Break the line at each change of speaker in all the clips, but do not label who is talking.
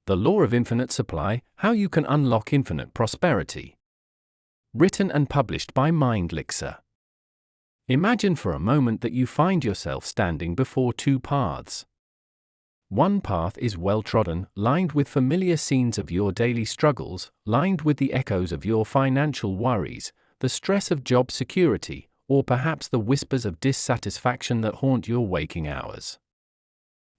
The Law of Infinite Supply, How You Can Unlock Infinite Prosperity. Written and published by MindLixir. Imagine for a moment that you find yourself standing before two paths. One path is well-trodden, lined with familiar scenes of your daily struggles, lined with the echoes of your financial worries, the stress of job security, or perhaps the whispers of dissatisfaction that haunt your waking hours.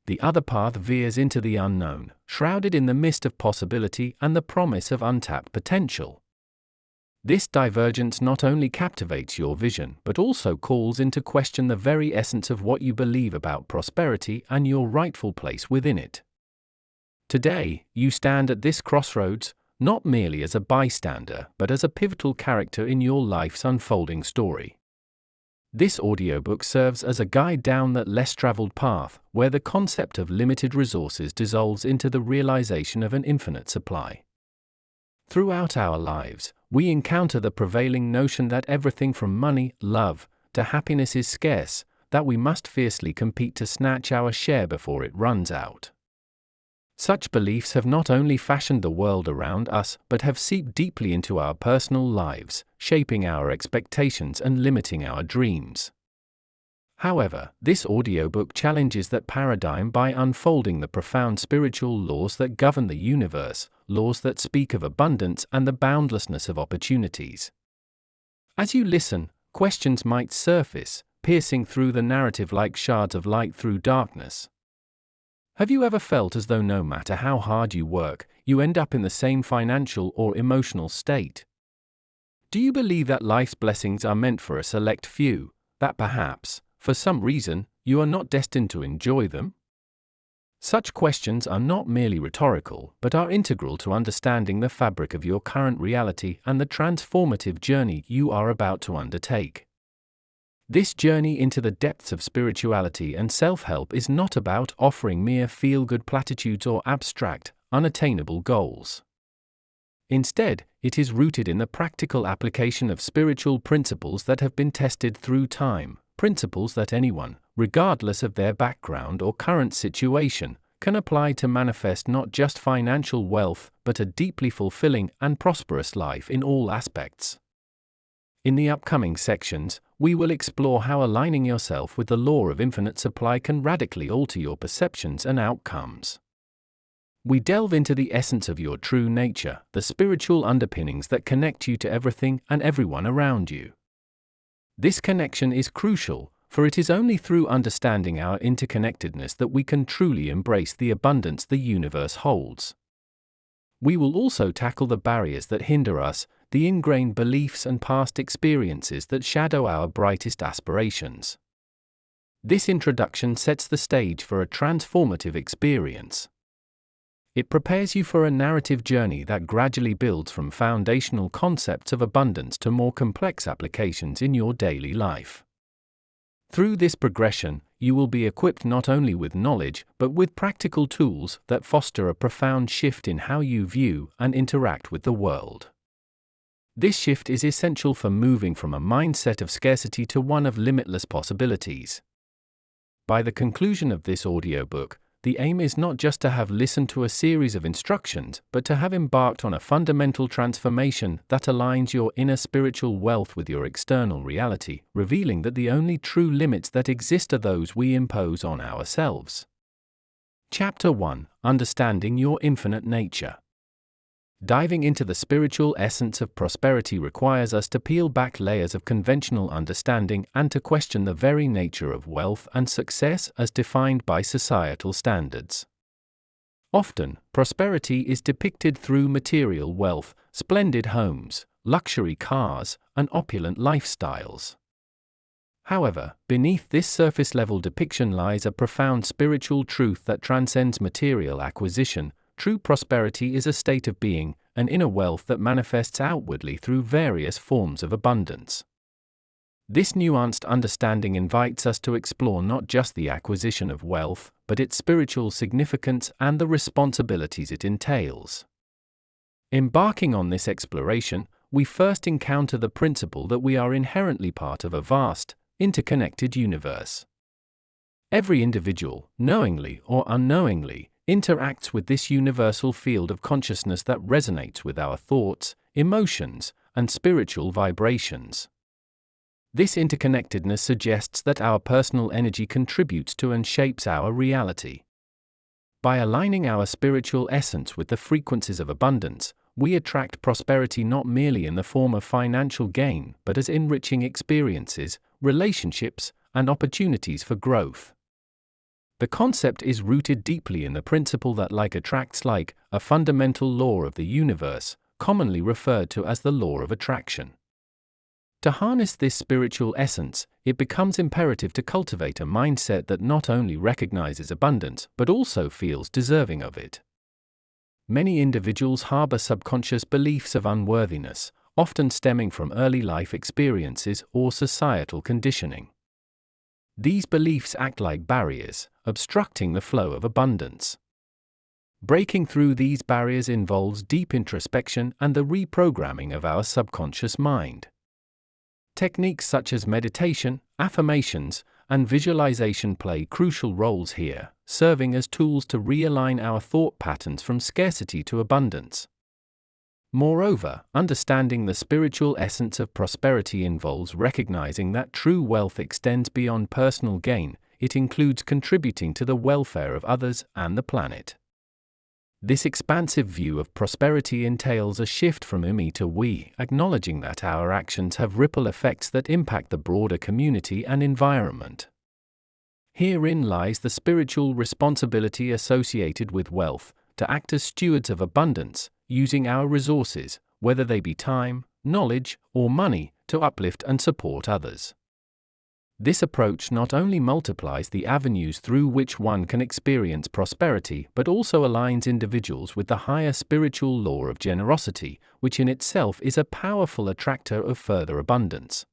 The other path veers into the unknown, shrouded in the mist of possibility and the promise of untapped potential. This divergence not only captivates your vision but also calls into question the very essence of what you believe about prosperity and your rightful place within it. Today, you stand at this crossroads, not merely as a bystander but as a pivotal character in your life's unfolding story. This audiobook serves as a guide down that less traveled path, where the concept of limited resources dissolves into the realization of an infinite supply. Throughout our lives, we encounter the prevailing notion that everything from money, love, to happiness is scarce, that we must fiercely compete to snatch our share before it runs out. Such beliefs have not only fashioned the world around us but have seeped deeply into our personal lives, shaping our expectations and limiting our dreams. However, this audiobook challenges that paradigm by unfolding the profound spiritual laws that govern the universe, laws that speak of abundance and the boundlessness of opportunities. As you listen, questions might surface, piercing through the narrative like shards of light through darkness. Have you ever felt as though no matter how hard you work, you end up in the same financial or emotional state? Do you believe that life's blessings are meant for a select few, that perhaps, for some reason, you are not destined to enjoy them? Such questions are not merely rhetorical, but are integral to understanding the fabric of your current reality and the transformative journey you are about to undertake. This journey into the depths of spirituality and self-help is not about offering mere feel-good platitudes or abstract, unattainable goals. Instead, it is rooted in the practical application of spiritual principles that have been tested through time, principles that anyone, regardless of their background or current situation, can apply to manifest not just financial wealth but a deeply fulfilling and prosperous life in all aspects. In the upcoming sections, we will explore how aligning yourself with the law of infinite supply can radically alter your perceptions and outcomes. We delve into the essence of your true nature, the spiritual underpinnings that connect you to everything and everyone around you. This connection is crucial, for it is only through understanding our interconnectedness that we can truly embrace the abundance the universe holds. We will also tackle the barriers that hinder us, the ingrained beliefs and past experiences that shadow our brightest aspirations. This introduction sets the stage for a transformative experience. It prepares you for a narrative journey that gradually builds from foundational concepts of abundance to more complex applications in your daily life. Through this progression, you will be equipped not only with knowledge but with practical tools that foster a profound shift in how you view and interact with the world. This shift is essential for moving from a mindset of scarcity to one of limitless possibilities. By the conclusion of this audiobook, the aim is not just to have listened to a series of instructions, but to have embarked on a fundamental transformation that aligns your inner spiritual wealth with your external reality, revealing that the only true limits that exist are those we impose on ourselves. Chapter 1: Understanding Your Infinite Nature. Diving into the spiritual essence of prosperity requires us to peel back layers of conventional understanding and to question the very nature of wealth and success as defined by societal standards. Often, prosperity is depicted through material wealth, splendid homes, luxury cars, and opulent lifestyles. However, beneath this surface-level depiction lies a profound spiritual truth that transcends material acquisition. True prosperity is a state of being, an inner wealth that manifests outwardly through various forms of abundance. This nuanced understanding invites us to explore not just the acquisition of wealth, but its spiritual significance and the responsibilities it entails. Embarking on this exploration, we first encounter the principle that we are inherently part of a vast, interconnected universe. Every individual, knowingly or unknowingly, interacts with this universal field of consciousness that resonates with our thoughts, emotions, and spiritual vibrations. This interconnectedness suggests that our personal energy contributes to and shapes our reality. By aligning our spiritual essence with the frequencies of abundance, we attract prosperity not merely in the form of financial gain but as enriching experiences, relationships, and opportunities for growth. The concept is rooted deeply in the principle that like attracts like, a fundamental law of the universe, commonly referred to as the law of attraction. To harness this spiritual essence, it becomes imperative to cultivate a mindset that not only recognizes abundance but also feels deserving of it. Many individuals harbor subconscious beliefs of unworthiness, often stemming from early life experiences or societal conditioning. These beliefs act like barriers, obstructing the flow of abundance. Breaking through these barriers involves deep introspection and the reprogramming of our subconscious mind. Techniques such as meditation, affirmations, and visualization play crucial roles here, serving as tools to realign our thought patterns from scarcity to abundance. Moreover, understanding the spiritual essence of prosperity involves recognizing that true wealth extends beyond personal gain. It includes contributing to the welfare of others and the planet. This expansive view of prosperity entails a shift from me to we, acknowledging that our actions have ripple effects that impact the broader community and environment. Herein lies the spiritual responsibility associated with wealth, to act as stewards of abundance, using our resources, whether they be time, knowledge, or money, to uplift and support others. This approach not only multiplies the avenues through which one can experience prosperity but also aligns individuals with the higher spiritual law of generosity, which in itself is a powerful attractor of further abundance.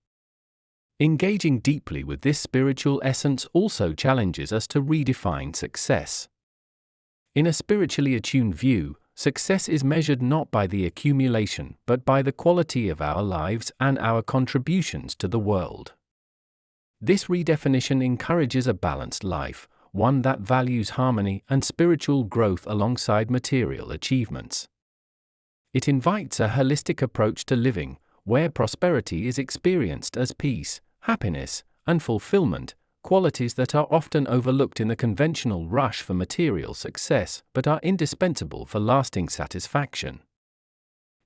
Engaging deeply with this spiritual essence also challenges us to redefine success. In a spiritually attuned view, success is measured not by the accumulation but by the quality of our lives and our contributions to the world. This redefinition encourages a balanced life, one that values harmony and spiritual growth alongside material achievements. It invites a holistic approach to living, where prosperity is experienced as peace, happiness, and fulfillment, qualities that are often overlooked in the conventional rush for material success but are indispensable for lasting satisfaction.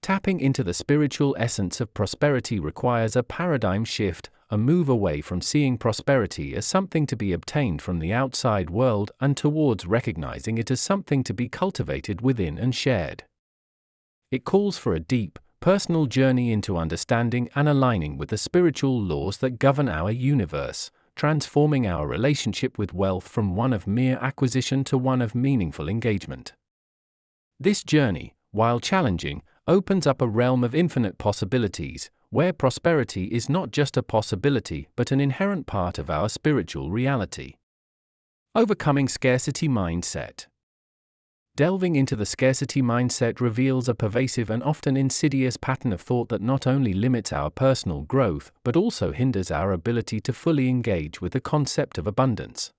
Tapping into the spiritual essence of prosperity requires a paradigm shift, a move away from seeing prosperity as something to be obtained from the outside world and towards recognizing it as something to be cultivated within and shared. It calls for a deep, personal journey into understanding and aligning with the spiritual laws that govern our universe, transforming our relationship with wealth from one of mere acquisition to one of meaningful engagement. This journey, while challenging, opens up a realm of infinite possibilities, where prosperity is not just a possibility but an inherent part of our spiritual reality. Overcoming scarcity mindset. Delving into the scarcity mindset reveals a pervasive and often insidious pattern of thought that not only limits our personal growth but also hinders our ability to fully engage with the concept of abundance.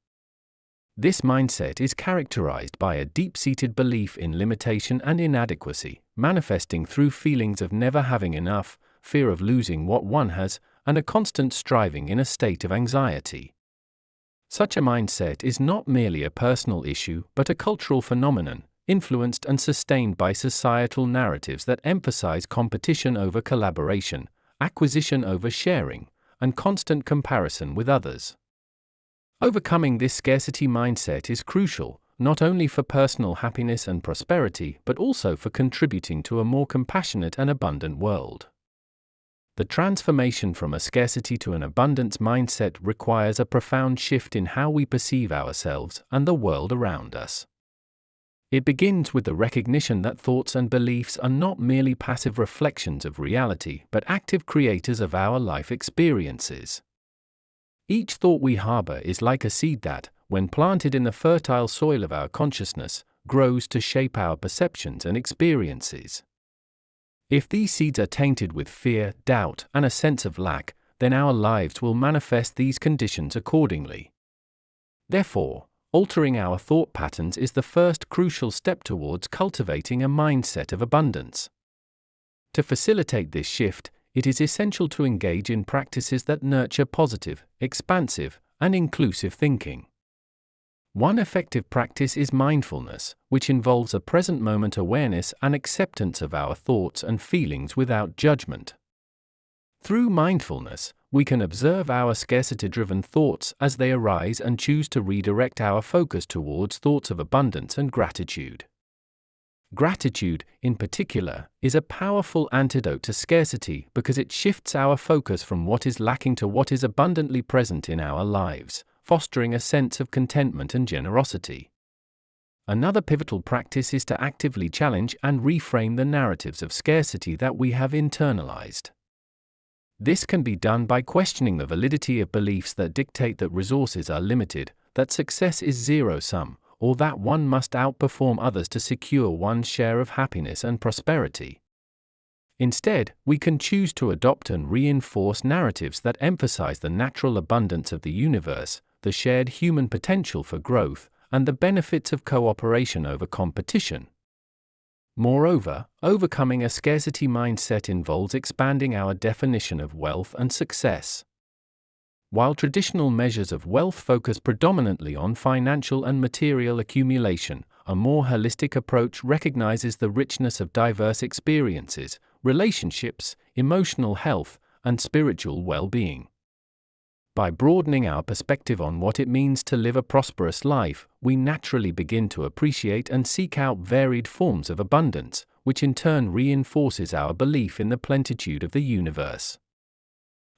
This mindset is characterized by a deep-seated belief in limitation and inadequacy, manifesting through feelings of never having enough, fear of losing what one has, and a constant striving in a state of anxiety. Such a mindset is not merely a personal issue but a cultural phenomenon, influenced and sustained by societal narratives that emphasize competition over collaboration, acquisition over sharing, and constant comparison with others. Overcoming this scarcity mindset is crucial, not only for personal happiness and prosperity but also for contributing to a more compassionate and abundant world. The transformation from a scarcity to an abundance mindset requires a profound shift in how we perceive ourselves and the world around us. It begins with the recognition that thoughts and beliefs are not merely passive reflections of reality but active creators of our life experiences. Each thought we harbor is like a seed that, when planted in the fertile soil of our consciousness, grows to shape our perceptions and experiences. If these seeds are tainted with fear, doubt, and a sense of lack, then our lives will manifest these conditions accordingly. Therefore, altering our thought patterns is the first crucial step towards cultivating a mindset of abundance. To facilitate this shift, it is essential to engage in practices that nurture positive, expansive, and inclusive thinking. One effective practice is mindfulness, which involves a present moment awareness and acceptance of our thoughts and feelings without judgment. Through mindfulness, we can observe our scarcity-driven thoughts as they arise and choose to redirect our focus towards thoughts of abundance and gratitude. Gratitude, in particular, is a powerful antidote to scarcity because it shifts our focus from what is lacking to what is abundantly present in our lives, fostering a sense of contentment and generosity. Another pivotal practice is to actively challenge and reframe the narratives of scarcity that we have internalized. This can be done by questioning the validity of beliefs that dictate that resources are limited, that success is zero-sum, or that one must outperform others to secure one's share of happiness and prosperity. Instead, we can choose to adopt and reinforce narratives that emphasize the natural abundance of the universe, the shared human potential for growth, and the benefits of cooperation over competition. Moreover, overcoming a scarcity mindset involves expanding our definition of wealth and success. While traditional measures of wealth focus predominantly on financial and material accumulation, a more holistic approach recognizes the richness of diverse experiences, relationships, emotional health, and spiritual well-being. By broadening our perspective on what it means to live a prosperous life, we naturally begin to appreciate and seek out varied forms of abundance, which in turn reinforces our belief in the plenitude of the universe.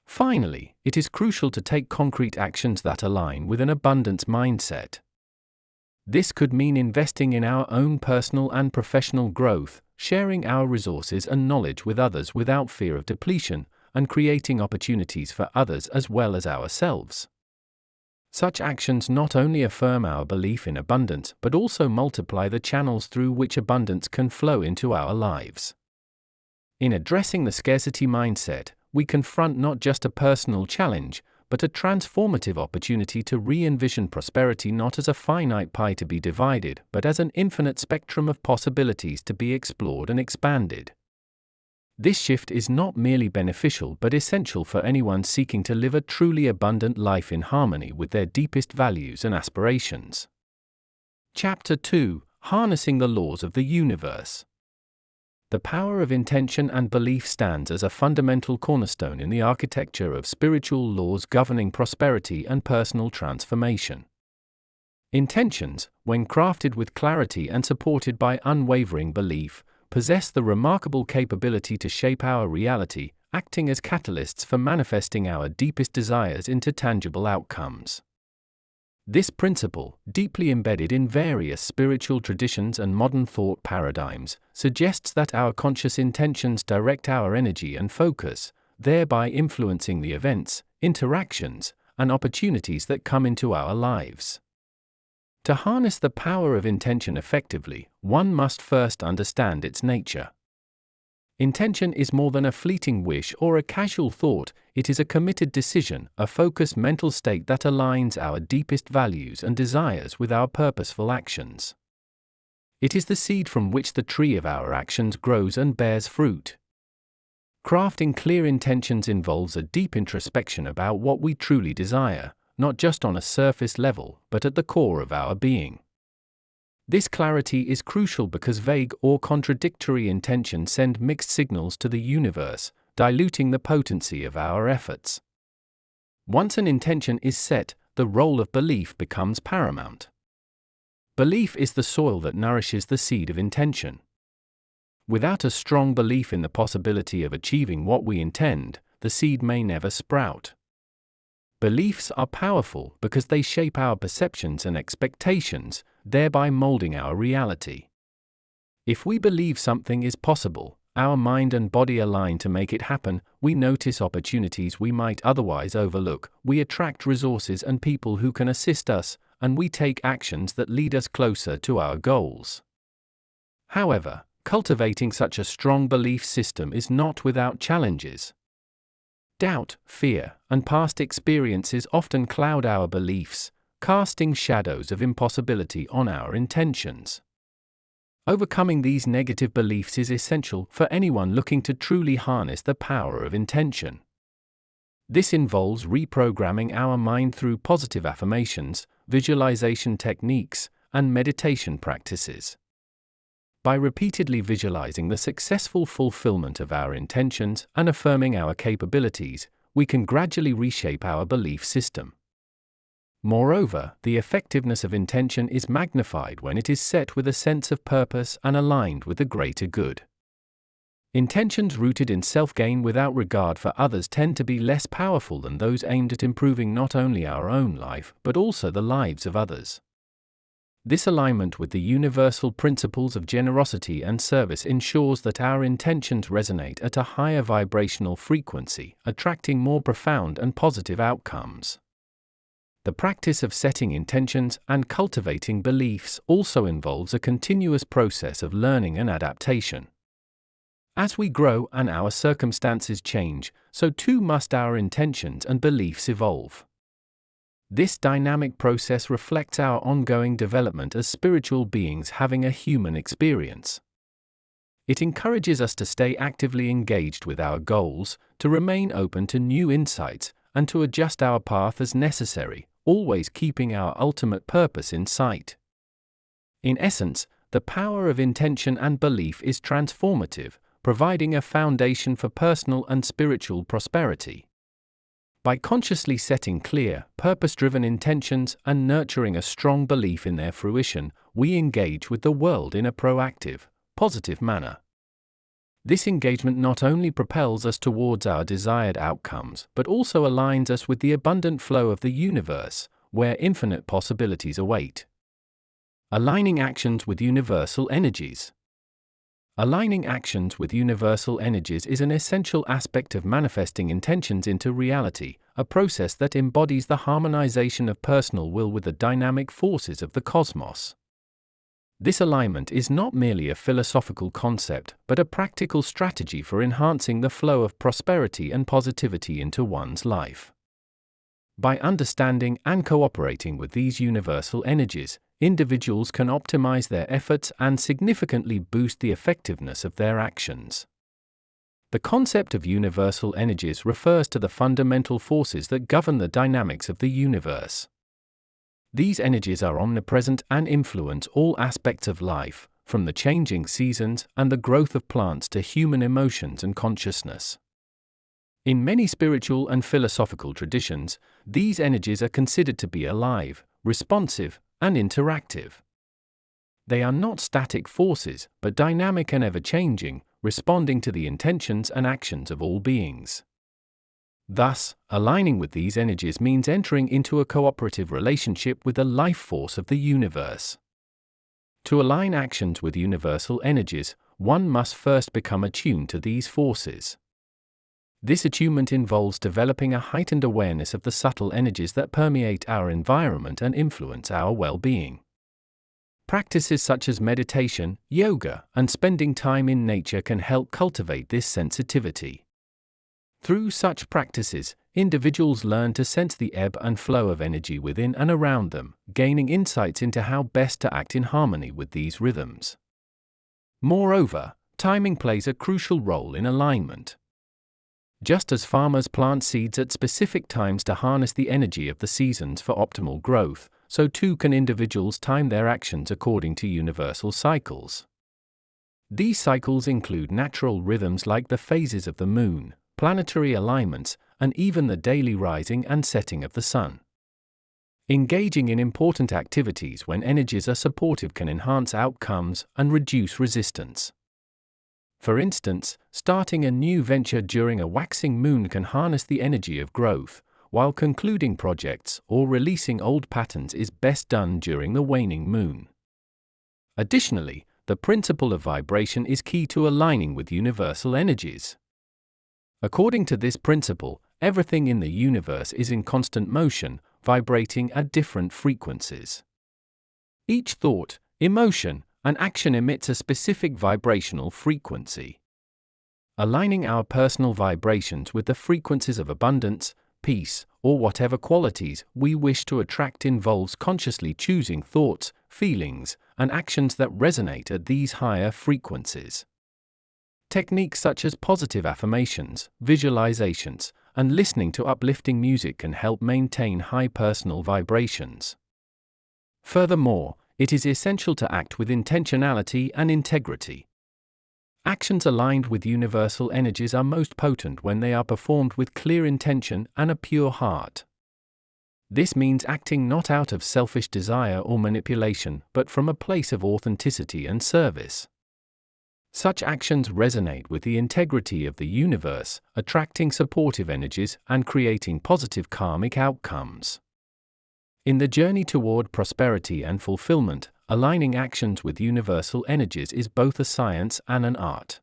Finally, it is crucial to take concrete actions that align with an abundance mindset. This could mean investing in our own personal and professional growth, sharing our resources and knowledge with others without fear of depletion, and creating opportunities for others as well as ourselves. Such actions not only affirm our belief in abundance but also multiply the channels through which abundance can flow into our lives. In addressing the scarcity mindset, we confront not just a personal challenge, but a transformative opportunity to re-envision prosperity not as a finite pie to be divided, but as an infinite spectrum of possibilities to be explored and expanded. This shift is not merely beneficial but essential for anyone seeking to live a truly abundant life in harmony with their deepest values and aspirations. Chapter 2: Harnessing the Laws of the Universe. The power of intention and belief stands as a fundamental cornerstone in the architecture of spiritual laws governing prosperity and personal transformation. Intentions, when crafted with clarity and supported by unwavering belief, possess the remarkable capability to shape our reality, acting as catalysts for manifesting our deepest desires into tangible outcomes. This principle, deeply embedded in various spiritual traditions and modern thought paradigms, suggests that our conscious intentions direct our energy and focus, thereby influencing the events, interactions, and opportunities that come into our lives. To harness the power of intention effectively, one must first understand its nature. Intention is more than a fleeting wish or a casual thought, it is a committed decision, a focused mental state that aligns our deepest values and desires with our purposeful actions. It is the seed from which the tree of our actions grows and bears fruit. Crafting clear intentions involves a deep introspection about what we truly desire, not just on a surface level, but at the core of our being. This clarity is crucial because vague or contradictory intentions send mixed signals to the universe, diluting the potency of our efforts. Once an intention is set, the role of belief becomes paramount. Belief is the soil that nourishes the seed of intention. Without a strong belief in the possibility of achieving what we intend, the seed may never sprout. Beliefs are powerful because they shape our perceptions and expectations, thereby molding our reality. If we believe something is possible, our mind and body align to make it happen, we notice opportunities we might otherwise overlook, we attract resources and people who can assist us, and we take actions that lead us closer to our goals. However, cultivating such a strong belief system is not without challenges. Doubt, fear, and past experiences often cloud our beliefs, casting shadows of impossibility on our intentions. Overcoming these negative beliefs is essential for anyone looking to truly harness the power of intention. This involves reprogramming our mind through positive affirmations, visualization techniques, and meditation practices. By repeatedly visualizing the successful fulfillment of our intentions and affirming our capabilities, we can gradually reshape our belief system. Moreover, the effectiveness of intention is magnified when it is set with a sense of purpose and aligned with the greater good. Intentions rooted in self-gain without regard for others tend to be less powerful than those aimed at improving not only our own life but also the lives of others. This alignment with the universal principles of generosity and service ensures that our intentions resonate at a higher vibrational frequency, attracting more profound and positive outcomes. The practice of setting intentions and cultivating beliefs also involves a continuous process of learning and adaptation. As we grow and our circumstances change, so too must our intentions and beliefs evolve. This dynamic process reflects our ongoing development as spiritual beings having a human experience. It encourages us to stay actively engaged with our goals, to remain open to new insights, and to adjust our path as necessary, always keeping our ultimate purpose in sight. In essence, the power of intention and belief is transformative, providing a foundation for personal and spiritual prosperity. By consciously setting clear, purpose-driven intentions and nurturing a strong belief in their fruition, we engage with the world in a proactive, positive manner. This engagement not only propels us towards our desired outcomes, but also aligns us with the abundant flow of the universe, where infinite possibilities await. Aligning actions with universal energies. Aligning actions with universal energies is an essential aspect of manifesting intentions into reality, a process that embodies the harmonization of personal will with the dynamic forces of the cosmos. This alignment is not merely a philosophical concept, but a practical strategy for enhancing the flow of prosperity and positivity into one's life. By understanding and cooperating with these universal energies, individuals can optimize their efforts and significantly boost the effectiveness of their actions. The concept of universal energies refers to the fundamental forces that govern the dynamics of the universe. These energies are omnipresent and influence all aspects of life, from the changing seasons and the growth of plants to human emotions and consciousness. In many spiritual and philosophical traditions, these energies are considered to be alive, responsive, and interactive. They are not static forces, but dynamic and ever-changing, responding to the intentions and actions of all beings. Thus, aligning with these energies means entering into a cooperative relationship with the life force of the universe. To align actions with universal energies, one must first become attuned to these forces. This attunement involves developing a heightened awareness of the subtle energies that permeate our environment and influence our well-being. Practices such as meditation, yoga, and spending time in nature can help cultivate this sensitivity. Through such practices, individuals learn to sense the ebb and flow of energy within and around them, gaining insights into how best to act in harmony with these rhythms. Moreover, timing plays a crucial role in alignment. Just as farmers plant seeds at specific times to harness the energy of the seasons for optimal growth, so too can individuals time their actions according to universal cycles. These cycles include natural rhythms like the phases of the moon, planetary alignments, and even the daily rising and setting of the sun. Engaging in important activities when energies are supportive can enhance outcomes and reduce resistance. For instance, starting a new venture during a waxing moon can harness the energy of growth, while concluding projects or releasing old patterns is best done during the waning moon. Additionally, the principle of vibration is key to aligning with universal energies. According to this principle, everything in the universe is in constant motion, vibrating at different frequencies. Each thought, emotion, and action emits a specific vibrational frequency. Aligning our personal vibrations with the frequencies of abundance, peace, or whatever qualities we wish to attract involves consciously choosing thoughts, feelings, and actions that resonate at these higher frequencies. Techniques such as positive affirmations, visualizations, and listening to uplifting music can help maintain high personal vibrations. Furthermore, it is essential to act with intentionality and integrity. Actions aligned with universal energies are most potent when they are performed with clear intention and a pure heart. This means acting not out of selfish desire or manipulation, but from a place of authenticity and service. Such actions resonate with the integrity of the universe, attracting supportive energies and creating positive karmic outcomes. In the journey toward prosperity and fulfillment, aligning actions with universal energies is both a science and an art.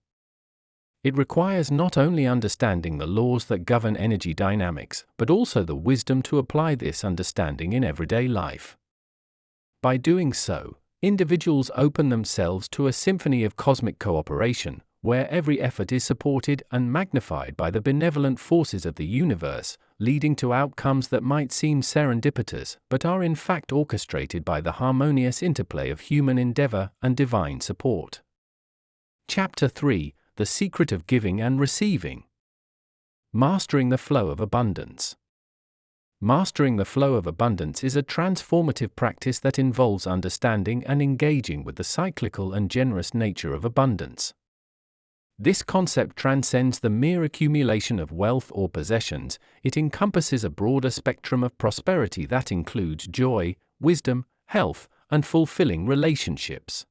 It requires not only understanding the laws that govern energy dynamics, but also the wisdom to apply this understanding in everyday life. By doing so, individuals open themselves to a symphony of cosmic cooperation, where every effort is supported and magnified by the benevolent forces of the universe, leading to outcomes that might seem serendipitous but are in fact orchestrated by the harmonious interplay of human endeavor and divine support. Chapter 3: The Secret of Giving and Receiving. Mastering the Flow of Abundance. Mastering the flow of abundance is a transformative practice that involves understanding and engaging with the cyclical and generous nature of abundance. This concept transcends the mere accumulation of wealth or possessions. It encompasses a broader spectrum of prosperity that includes joy, wisdom, health, and fulfilling relationships.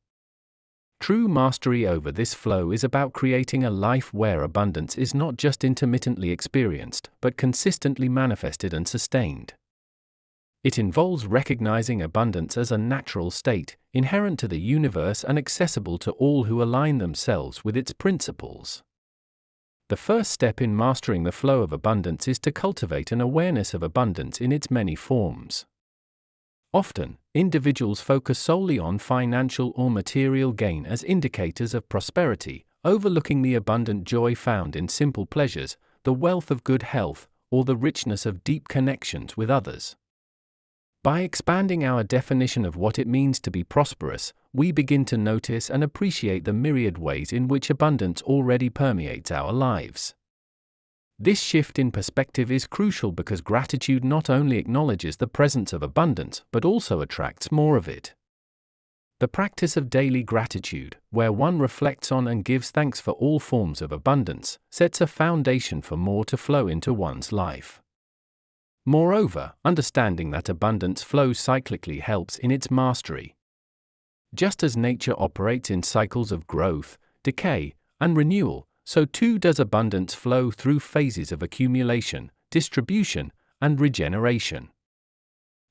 True mastery over this flow is about creating a life where abundance is not just intermittently experienced, but consistently manifested and sustained. It involves recognizing abundance as a natural state, inherent to the universe and accessible to all who align themselves with its principles. The first step in mastering the flow of abundance is to cultivate an awareness of abundance in its many forms. Often, individuals focus solely on financial or material gain as indicators of prosperity, overlooking the abundant joy found in simple pleasures, the wealth of good health, or the richness of deep connections with others. By expanding our definition of what it means to be prosperous, we begin to notice and appreciate the myriad ways in which abundance already permeates our lives. This shift in perspective is crucial because gratitude not only acknowledges the presence of abundance but also attracts more of it. The practice of daily gratitude, where one reflects on and gives thanks for all forms of abundance, sets a foundation for more to flow into one's life. Moreover, understanding that abundance flows cyclically helps in its mastery. Just as nature operates in cycles of growth, decay, and renewal, so too does abundance flow through phases of accumulation, distribution, and regeneration.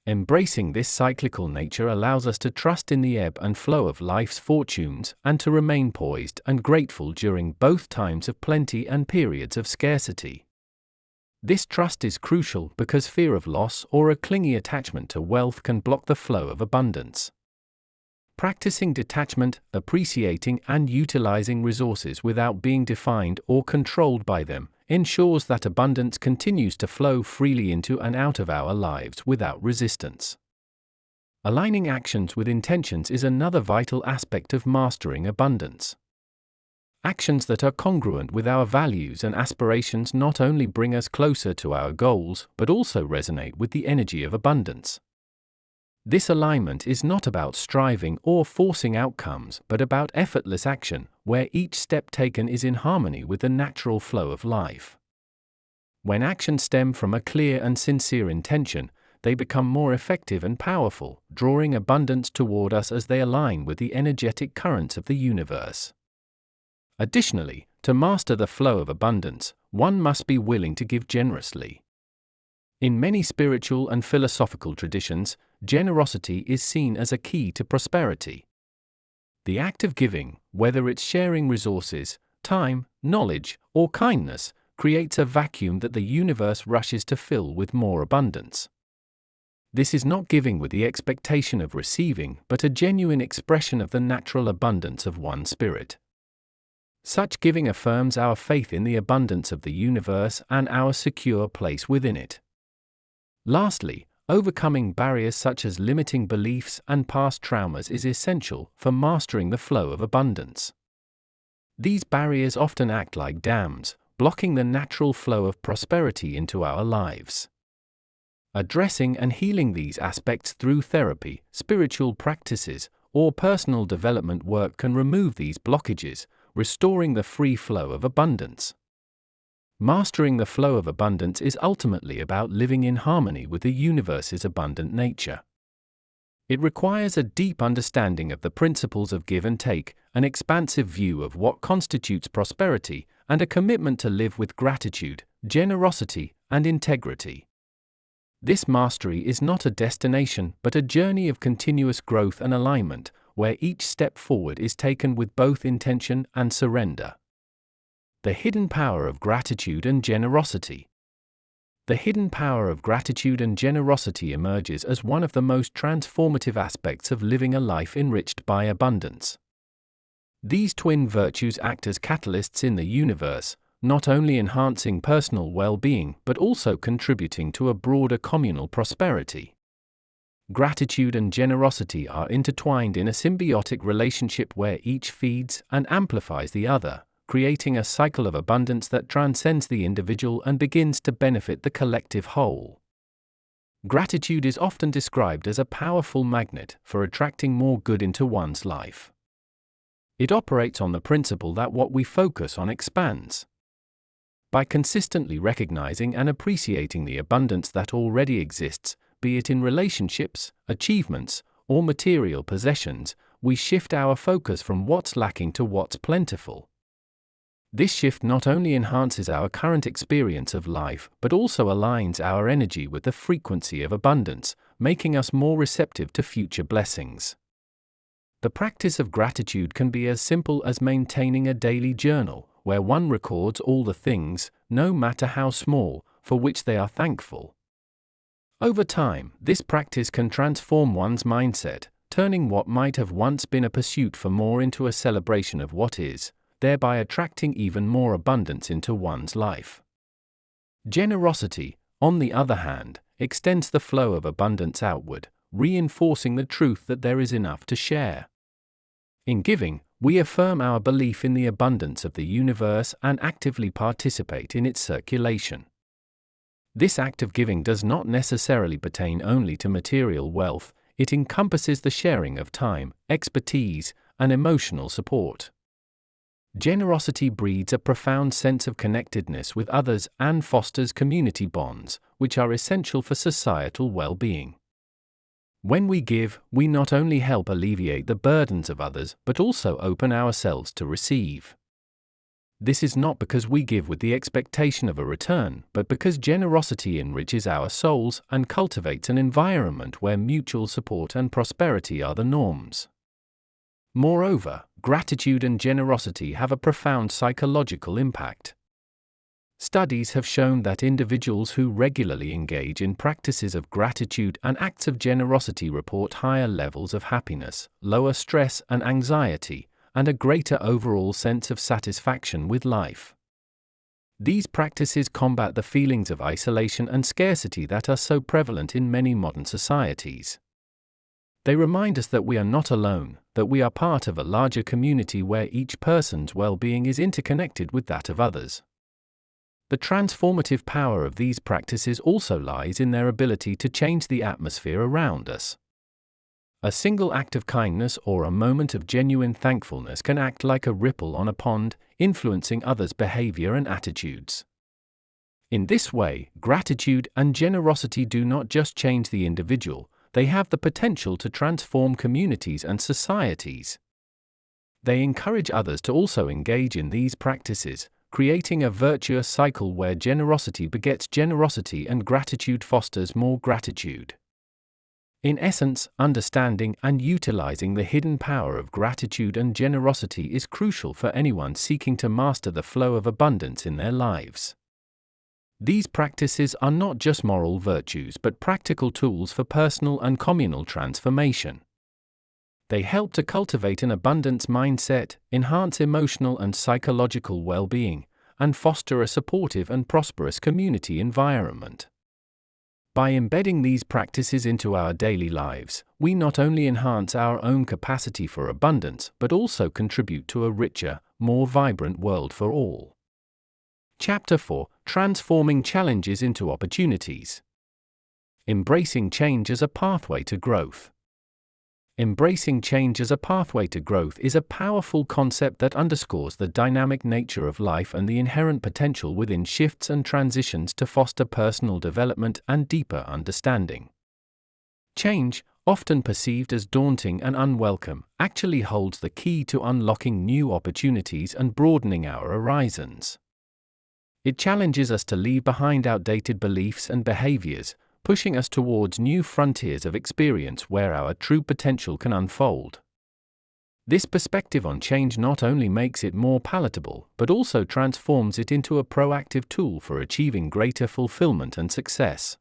Embracing this cyclical nature allows us to trust in the ebb and flow of life's fortunes and to remain poised and grateful during both times of plenty and periods of scarcity. This trust is crucial because fear of loss or a clingy attachment to wealth can block the flow of abundance. Practicing detachment, appreciating and utilizing resources without being defined or controlled by them, ensures that abundance continues to flow freely into and out of our lives without resistance. Aligning actions with intentions is another vital aspect of mastering abundance. Actions that are congruent with our values and aspirations not only bring us closer to our goals, but also resonate with the energy of abundance. This alignment is not about striving or forcing outcomes, but about effortless action, where each step taken is in harmony with the natural flow of life. When actions stem from a clear and sincere intention, they become more effective and powerful, drawing abundance toward us as they align with the energetic currents of the universe. Additionally, to master the flow of abundance, one must be willing to give generously. In many spiritual and philosophical traditions, generosity is seen as a key to prosperity. The act of giving, whether it's sharing resources, time, knowledge, or kindness, creates a vacuum that the universe rushes to fill with more abundance. This is not giving with the expectation of receiving, but a genuine expression of the natural abundance of one's spirit. Such giving affirms our faith in the abundance of the universe and our secure place within it. Lastly, overcoming barriers such as limiting beliefs and past traumas is essential for mastering the flow of abundance. These barriers often act like dams, blocking the natural flow of prosperity into our lives. Addressing and healing these aspects through therapy, spiritual practices, or personal development work can remove these blockages, restoring the free flow of abundance. Mastering the flow of abundance is ultimately about living in harmony with the universe's abundant nature. It requires a deep understanding of the principles of give and take, an expansive view of what constitutes prosperity, and a commitment to live with gratitude, generosity, and integrity. This mastery is not a destination but a journey of continuous growth and alignment, where each step forward is taken with both intention and surrender. The hidden power of gratitude and generosity. The hidden power of gratitude and generosity emerges as one of the most transformative aspects of living a life enriched by abundance. These twin virtues act as catalysts in the universe, not only enhancing personal well-being but also contributing to a broader communal prosperity. Gratitude and generosity are intertwined in a symbiotic relationship where each feeds and amplifies the other, creating a cycle of abundance that transcends the individual and begins to benefit the collective whole. Gratitude is often described as a powerful magnet for attracting more good into one's life. It operates on the principle that what we focus on expands. By consistently recognizing and appreciating the abundance that already exists, be it in relationships, achievements, or material possessions, we shift our focus from what's lacking to what's plentiful. This shift not only enhances our current experience of life but also aligns our energy with the frequency of abundance, making us more receptive to future blessings. The practice of gratitude can be as simple as maintaining a daily journal, where one records all the things, no matter how small, for which they are thankful. Over time, this practice can transform one's mindset, turning what might have once been a pursuit for more into a celebration of what is, thereby attracting even more abundance into one's life. Generosity, on the other hand, extends the flow of abundance outward, reinforcing the truth that there is enough to share. In giving, we affirm our belief in the abundance of the universe and actively participate in its circulation. This act of giving does not necessarily pertain only to material wealth, it encompasses the sharing of time, expertise, and emotional support. Generosity breeds a profound sense of connectedness with others and fosters community bonds, which are essential for societal well-being. When we give, we not only help alleviate the burdens of others but also open ourselves to receive. This is not because we give with the expectation of a return, but because generosity enriches our souls and cultivates an environment where mutual support and prosperity are the norms. Moreover, gratitude and generosity have a profound psychological impact. Studies have shown that individuals who regularly engage in practices of gratitude and acts of generosity report higher levels of happiness, lower stress and anxiety, and a greater overall sense of satisfaction with life. These practices combat the feelings of isolation and scarcity that are so prevalent in many modern societies. They remind us that we are not alone, that we are part of a larger community where each person's well-being is interconnected with that of others. The transformative power of these practices also lies in their ability to change the atmosphere around us. A single act of kindness or a moment of genuine thankfulness can act like a ripple on a pond, influencing others' behavior and attitudes. In this way, gratitude and generosity do not just change the individual, they have the potential to transform communities and societies. They encourage others to also engage in these practices, creating a virtuous cycle where generosity begets generosity and gratitude fosters more gratitude. In essence, understanding and utilizing the hidden power of gratitude and generosity is crucial for anyone seeking to master the flow of abundance in their lives. These practices are not just moral virtues but practical tools for personal and communal transformation. They help to cultivate an abundance mindset, enhance emotional and psychological well-being, and foster a supportive and prosperous community environment. By embedding these practices into our daily lives, we not only enhance our own capacity for abundance but also contribute to a richer, more vibrant world for all. Chapter 4: Transforming Challenges into Opportunities. Embracing change as a pathway to growth. Embracing change as a pathway to growth is a powerful concept that underscores the dynamic nature of life and the inherent potential within shifts and transitions to foster personal development and deeper understanding. Change, often perceived as daunting and unwelcome, actually holds the key to unlocking new opportunities and broadening our horizons. It challenges us to leave behind outdated beliefs and behaviors, pushing us towards new frontiers of experience where our true potential can unfold. This perspective on change not only makes it more palatable, but also transforms it into a proactive tool for achieving greater fulfillment and success.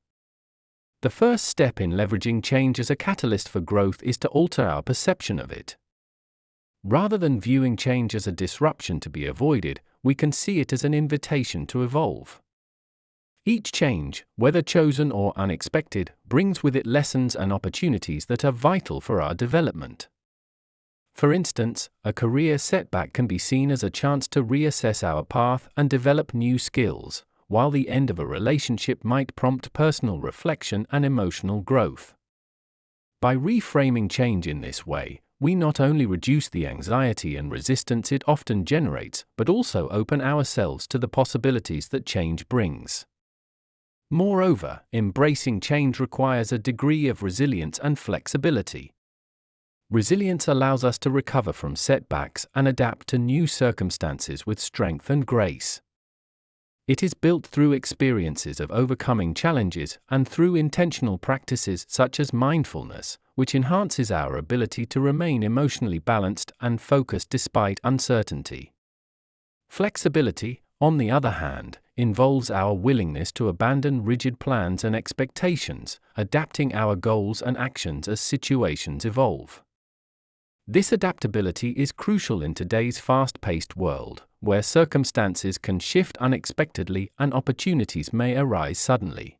The first step in leveraging change as a catalyst for growth is to alter our perception of it. Rather than viewing change as a disruption to be avoided, we can see it as an invitation to evolve. Each change, whether chosen or unexpected, brings with it lessons and opportunities that are vital for our development. For instance, a career setback can be seen as a chance to reassess our path and develop new skills, while the end of a relationship might prompt personal reflection and emotional growth. By reframing change in this way, we not only reduce the anxiety and resistance it often generates, but also open ourselves to the possibilities that change brings. Moreover, embracing change requires a degree of resilience and flexibility. Resilience allows us to recover from setbacks and adapt to new circumstances with strength and grace. It is built through experiences of overcoming challenges and through intentional practices such as mindfulness, which enhances our ability to remain emotionally balanced and focused despite uncertainty. Flexibility, on the other hand, involves our willingness to abandon rigid plans and expectations, adapting our goals and actions as situations evolve. This adaptability is crucial in today's fast-paced world, where circumstances can shift unexpectedly and opportunities may arise suddenly.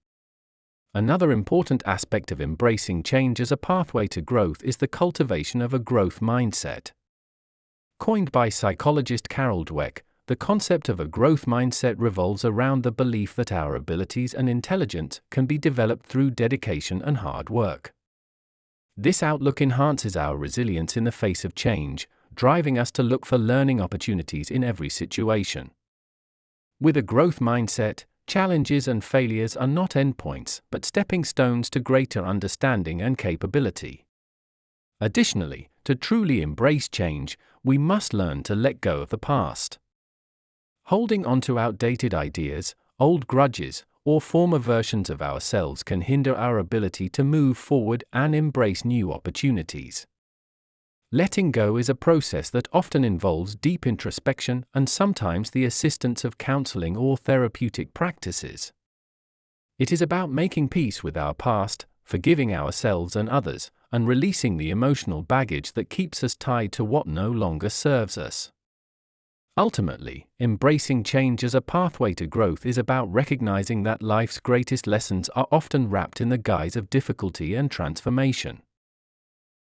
Another important aspect of embracing change as a pathway to growth is the cultivation of a growth mindset. Coined by psychologist Carol Dweck, the concept of a growth mindset revolves around the belief that our abilities and intelligence can be developed through dedication and hard work. This outlook enhances our resilience in the face of change, driving us to look for learning opportunities in every situation. With a growth mindset, challenges and failures are not endpoints, but stepping stones to greater understanding and capability. Additionally, to truly embrace change, we must learn to let go of the past. Holding on to outdated ideas, old grudges, or former versions of ourselves can hinder our ability to move forward and embrace new opportunities. Letting go is a process that often involves deep introspection and sometimes the assistance of counseling or therapeutic practices. It is about making peace with our past, forgiving ourselves and others, and releasing the emotional baggage that keeps us tied to what no longer serves us. Ultimately, embracing change as a pathway to growth is about recognizing that life's greatest lessons are often wrapped in the guise of difficulty and transformation.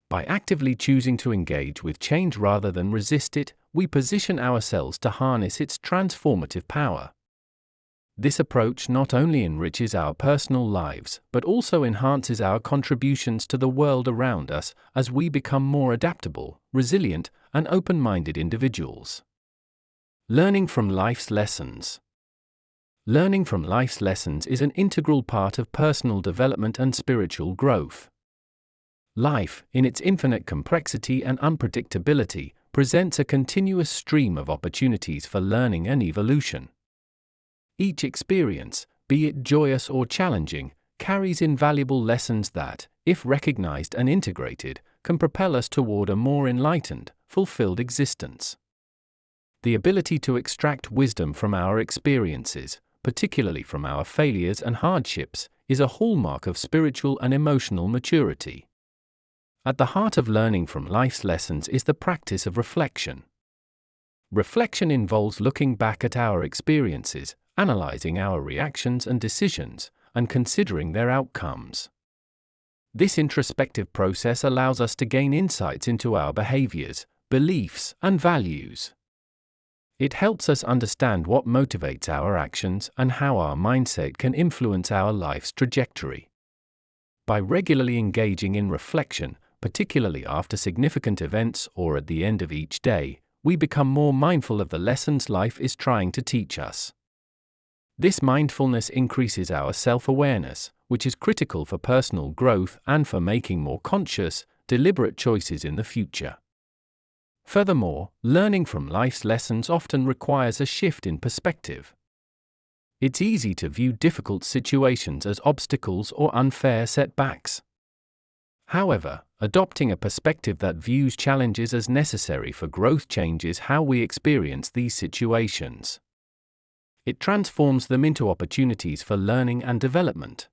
By actively choosing to engage with change rather than resist it, we position ourselves to harness its transformative power. This approach not only enriches our personal lives, but also enhances our contributions to the world around us as we become more adaptable, resilient, and open-minded individuals. Learning from life's lessons. Learning from life's lessons is an integral part of personal development and spiritual growth. Life, in its infinite complexity and unpredictability, presents a continuous stream of opportunities for learning and evolution. Each experience, be it joyous or challenging, carries invaluable lessons that, if recognized and integrated, can propel us toward a more enlightened, fulfilled existence. The ability to extract wisdom from our experiences, particularly from our failures and hardships, is a hallmark of spiritual and emotional maturity. At the heart of learning from life's lessons is the practice of reflection. Reflection involves looking back at our experiences, analyzing our reactions and decisions, and considering their outcomes. This introspective process allows us to gain insights into our behaviors, beliefs, and values. It helps us understand what motivates our actions and how our mindset can influence our life's trajectory. By regularly engaging in reflection, particularly after significant events or at the end of each day, we become more mindful of the lessons life is trying to teach us. This mindfulness increases our self-awareness, which is critical for personal growth and for making more conscious, deliberate choices in the future. Furthermore, learning from life's lessons often requires a shift in perspective. It's easy to view difficult situations as obstacles or unfair setbacks. However, adopting a perspective that views challenges as necessary for growth changes how we experience these situations. It transforms them into opportunities for learning and development.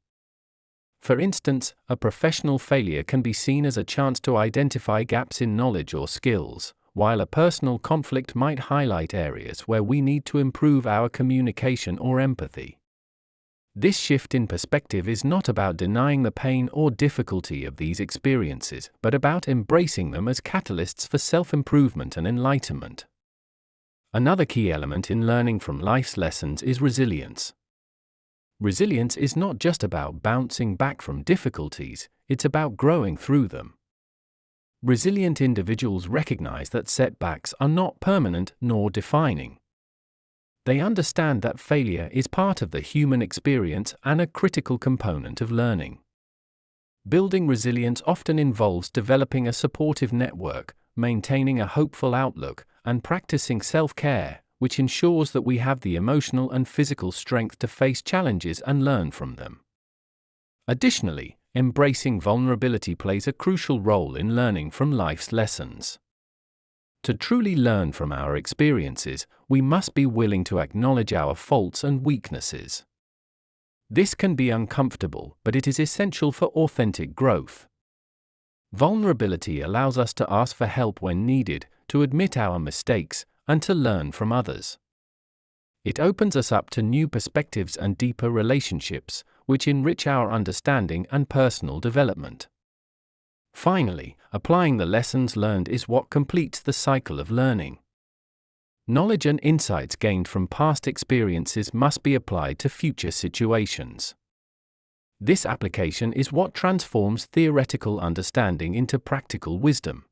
For instance, a professional failure can be seen as a chance to identify gaps in knowledge or skills, while a personal conflict might highlight areas where we need to improve our communication or empathy. This shift in perspective is not about denying the pain or difficulty of these experiences, but about embracing them as catalysts for self-improvement and enlightenment. Another key element in learning from life's lessons is resilience. Resilience is not just about bouncing back from difficulties, it's about growing through them. Resilient individuals recognize that setbacks are not permanent nor defining. They understand that failure is part of the human experience and a critical component of learning. Building resilience often involves developing a supportive network, maintaining a hopeful outlook, and practicing self-care, which ensures that we have the emotional and physical strength to face challenges and learn from them. Additionally, embracing vulnerability plays a crucial role in learning from life's lessons. To truly learn from our experiences, we must be willing to acknowledge our faults and weaknesses. This can be uncomfortable, but it is essential for authentic growth. Vulnerability allows us to ask for help when needed, to admit our mistakes, and to learn from others. It opens us up to new perspectives and deeper relationships, which enrich our understanding and personal development. Finally, applying the lessons learned is what completes the cycle of learning. Knowledge and insights gained from past experiences must be applied to future situations. This application is what transforms theoretical understanding into practical wisdom.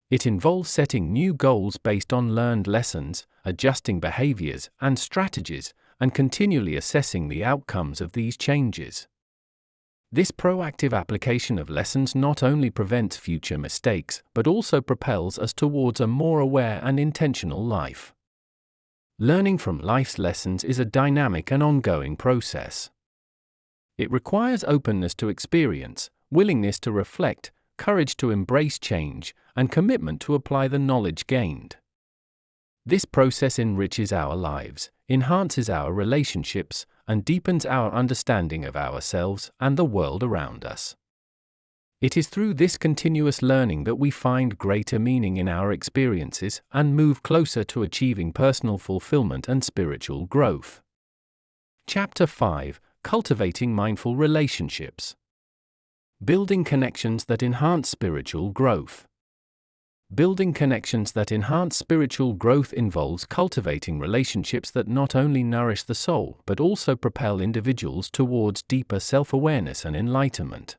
It involves setting new goals based on learned lessons, adjusting behaviors and strategies, and continually assessing the outcomes of these changes. This proactive application of lessons not only prevents future mistakes, but also propels us towards a more aware and intentional life. Learning from life's lessons is a dynamic and ongoing process. It requires openness to experience, willingness to reflect, courage to embrace change, and commitment to apply the knowledge gained. This process enriches our lives, enhances our relationships, and deepens our understanding of ourselves and the world around us. It is through this continuous learning that we find greater meaning in our experiences and move closer to achieving personal fulfillment and spiritual growth. Chapter 5: Cultivating Mindful Relationships. Building connections that enhance spiritual growth. Building connections that enhance spiritual growth involves cultivating relationships that not only nourish the soul but also propel individuals towards deeper self-awareness and enlightenment.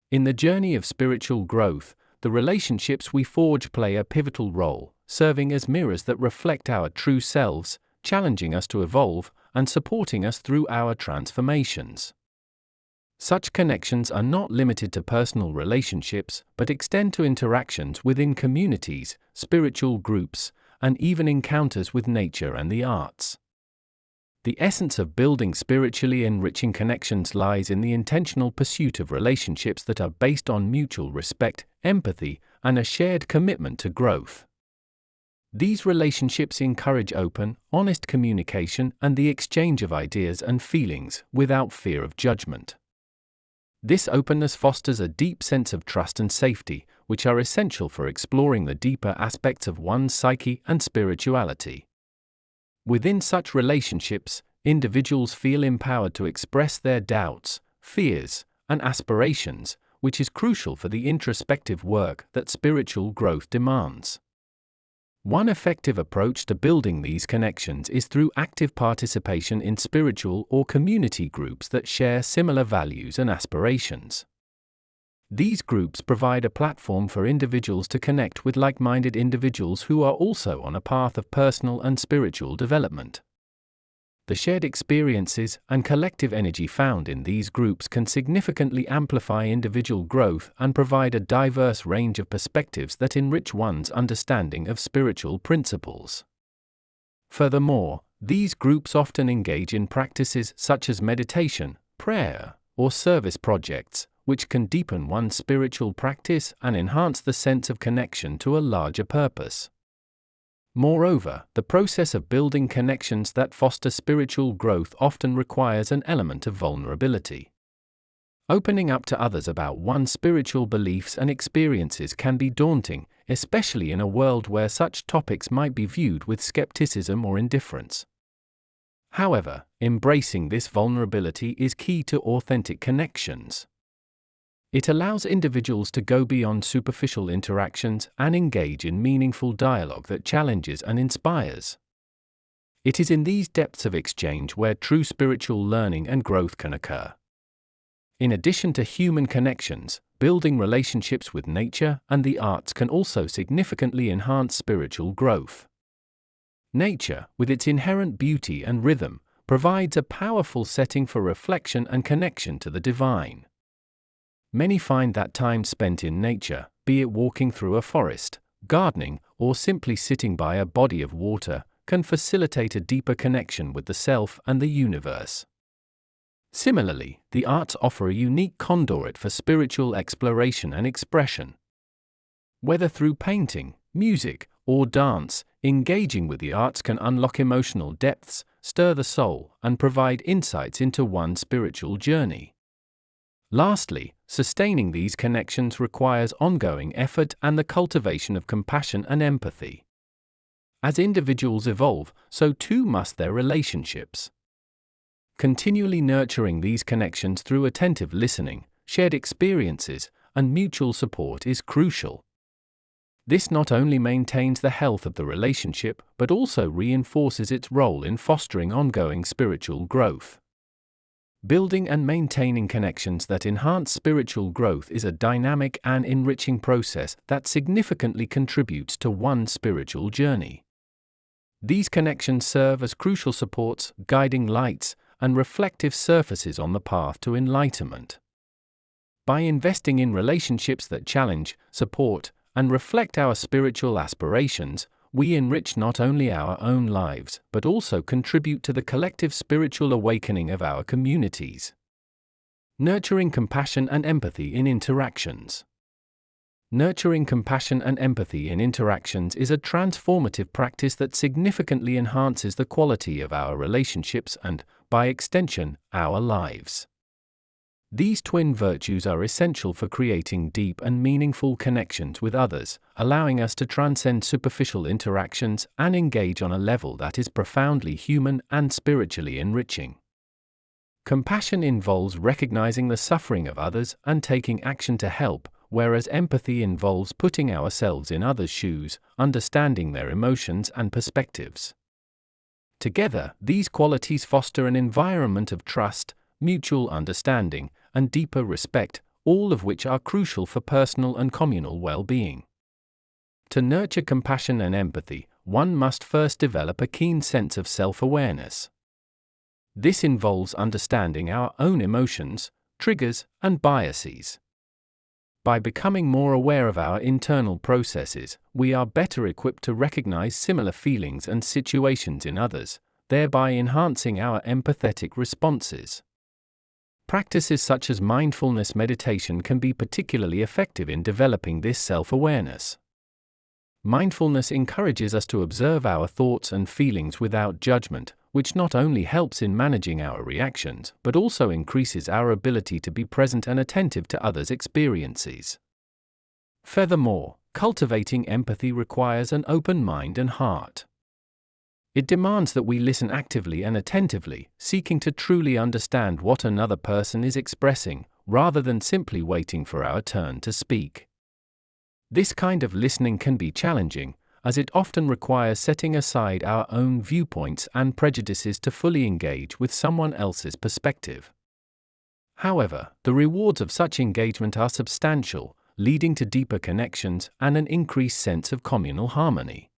In the journey of spiritual growth, the relationships we forge play a pivotal role, serving as mirrors that reflect our true selves, challenging us to evolve, and supporting us through our transformations. Such connections are not limited to personal relationships, but extend to interactions within communities, spiritual groups, and even encounters with nature and the arts. The essence of building spiritually enriching connections lies in the intentional pursuit of relationships that are based on mutual respect, empathy, and a shared commitment to growth. These relationships encourage open, honest communication and the exchange of ideas and feelings without fear of judgment. This openness fosters a deep sense of trust and safety, which are essential for exploring the deeper aspects of one's psyche and spirituality. Within such relationships, individuals feel empowered to express their doubts, fears, and aspirations, which is crucial for the introspective work that spiritual growth demands. One effective approach to building these connections is through active participation in spiritual or community groups that share similar values and aspirations. These groups provide a platform for individuals to connect with like-minded individuals who are also on a path of personal and spiritual development. The shared experiences and collective energy found in these groups can significantly amplify individual growth and provide a diverse range of perspectives that enrich one's understanding of spiritual principles. Furthermore, these groups often engage in practices such as meditation, prayer, or service projects, which can deepen one's spiritual practice and enhance the sense of connection to a larger purpose. Moreover, the process of building connections that foster spiritual growth often requires an element of vulnerability. Opening up to others about one's spiritual beliefs and experiences can be daunting, especially in a world where such topics might be viewed with skepticism or indifference. However, embracing this vulnerability is key to authentic connections. It allows individuals to go beyond superficial interactions and engage in meaningful dialogue that challenges and inspires. It is in these depths of exchange where true spiritual learning and growth can occur. In addition to human connections, building relationships with nature and the arts can also significantly enhance spiritual growth. Nature, with its inherent beauty and rhythm, provides a powerful setting for reflection and connection to the divine. Many find that time spent in nature, be it walking through a forest, gardening, or simply sitting by a body of water, can facilitate a deeper connection with the self and the universe. Similarly, the arts offer a unique conduit for spiritual exploration and expression. Whether through painting, music, or dance, engaging with the arts can unlock emotional depths, stir the soul, and provide insights into one's spiritual journey. Lastly, sustaining these connections requires ongoing effort and the cultivation of compassion and empathy. As individuals evolve, so too must their relationships. Continually nurturing these connections through attentive listening, shared experiences, and mutual support is crucial. This not only maintains the health of the relationship but also reinforces its role in fostering ongoing spiritual growth. Building and maintaining connections that enhance spiritual growth is a dynamic and enriching process that significantly contributes to one's spiritual journey. These connections serve as crucial supports, guiding lights, and reflective surfaces on the path to enlightenment. By investing in relationships that challenge, support, and reflect our spiritual aspirations, we enrich not only our own lives but also contribute to the collective spiritual awakening of our communities. Nurturing compassion and empathy in interactions. Nurturing compassion and empathy in interactions is a transformative practice that significantly enhances the quality of our relationships and, by extension, our lives. These twin virtues are essential for creating deep and meaningful connections with others, allowing us to transcend superficial interactions and engage on a level that is profoundly human and spiritually enriching. Compassion involves recognizing the suffering of others and taking action to help, whereas empathy involves putting ourselves in others' shoes, understanding their emotions and perspectives. Together, these qualities foster an environment of trust, mutual understanding, and deeper respect, all of which are crucial for personal and communal well-being. To nurture compassion and empathy, one must first develop a keen sense of self-awareness. This involves understanding our own emotions, triggers, and biases. By becoming more aware of our internal processes, we are better equipped to recognize similar feelings and situations in others, thereby enhancing our empathetic responses. Practices such as mindfulness meditation can be particularly effective in developing this self-awareness. Mindfulness encourages us to observe our thoughts and feelings without judgment, which not only helps in managing our reactions but also increases our ability to be present and attentive to others' experiences. Furthermore, cultivating empathy requires an open mind and heart. It demands that we listen actively and attentively, seeking to truly understand what another person is expressing, rather than simply waiting for our turn to speak. This kind of listening can be challenging, as it often requires setting aside our own viewpoints and prejudices to fully engage with someone else's perspective. However, the rewards of such engagement are substantial, leading to deeper connections and an increased sense of communal harmony.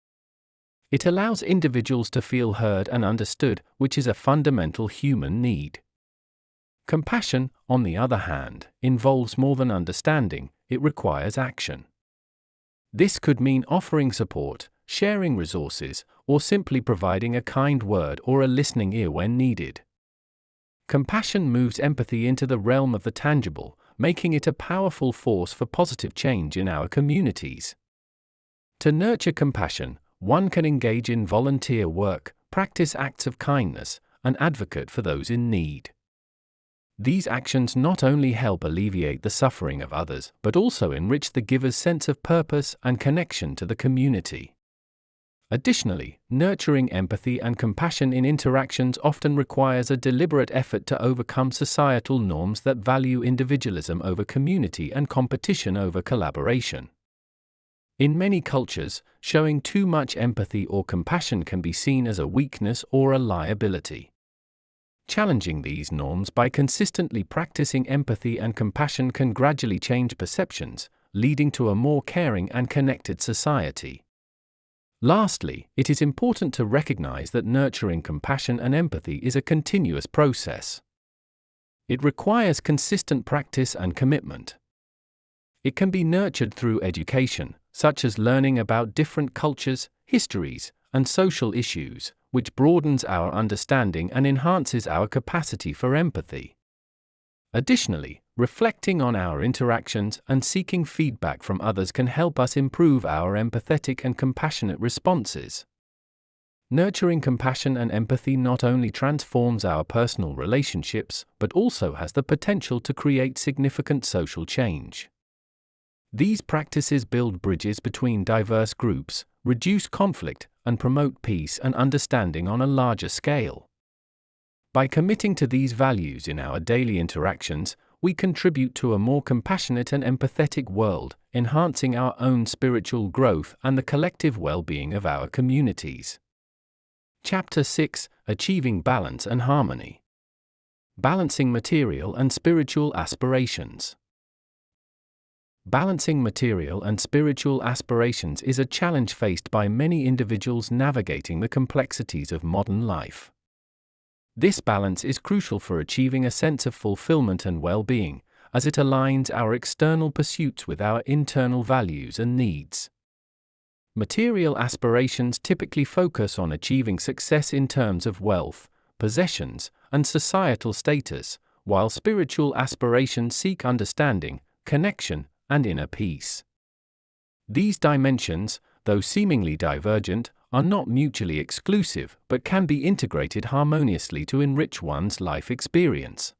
It allows individuals to feel heard and understood, which is a fundamental human need. Compassion, on the other hand, involves more than understanding, it requires action. This could mean offering support, sharing resources, or simply providing a kind word or a listening ear when needed. Compassion moves empathy into the realm of the tangible, making it a powerful force for positive change in our communities. To nurture compassion, one can engage in volunteer work, practice acts of kindness, and advocate for those in need. These actions not only help alleviate the suffering of others, but also enrich the giver's sense of purpose and connection to the community. Additionally, nurturing empathy and compassion in interactions often requires a deliberate effort to overcome societal norms that value individualism over community and competition over collaboration. In many cultures, showing too much empathy or compassion can be seen as a weakness or a liability. Challenging these norms by consistently practicing empathy and compassion can gradually change perceptions, leading to a more caring and connected society. Lastly, it is important to recognize that nurturing compassion and empathy is a continuous process. It requires consistent practice and commitment. It can be nurtured through education, such as learning about different cultures, histories, and social issues, which broadens our understanding and enhances our capacity for empathy. Additionally, reflecting on our interactions and seeking feedback from others can help us improve our empathetic and compassionate responses. Nurturing compassion and empathy not only transforms our personal relationships, but also has the potential to create significant social change. These practices build bridges between diverse groups, reduce conflict, and promote peace and understanding on a larger scale. By committing to these values in our daily interactions, we contribute to a more compassionate and empathetic world, enhancing our own spiritual growth and the collective well-being of our communities. Chapter 6: Achieving Balance and Harmony. Balancing Material and Spiritual Aspirations. Balancing material and spiritual aspirations is a challenge faced by many individuals navigating the complexities of modern life. This balance is crucial for achieving a sense of fulfillment and well-being, as it aligns our external pursuits with our internal values and needs. Material aspirations typically focus on achieving success in terms of wealth, possessions, and societal status, while spiritual aspirations seek understanding, connection, and inner peace. These dimensions, though seemingly divergent, are not mutually exclusive but can be integrated harmoniously to enrich one's life experience.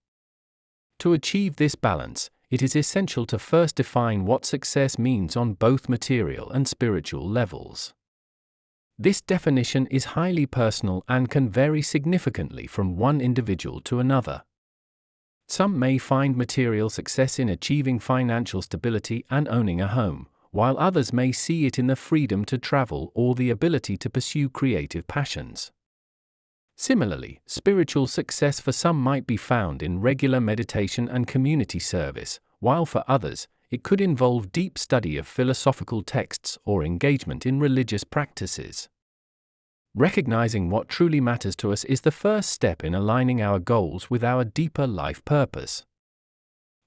To achieve this balance, it is essential to first define what success means on both material and spiritual levels. This definition is highly personal and can vary significantly from one individual to another. Some may find material success in achieving financial stability and owning a home, while others may see it in the freedom to travel or the ability to pursue creative passions. Similarly, spiritual success for some might be found in regular meditation and community service, while for others, it could involve deep study of philosophical texts or engagement in religious practices. Recognizing what truly matters to us is the first step in aligning our goals with our deeper life purpose.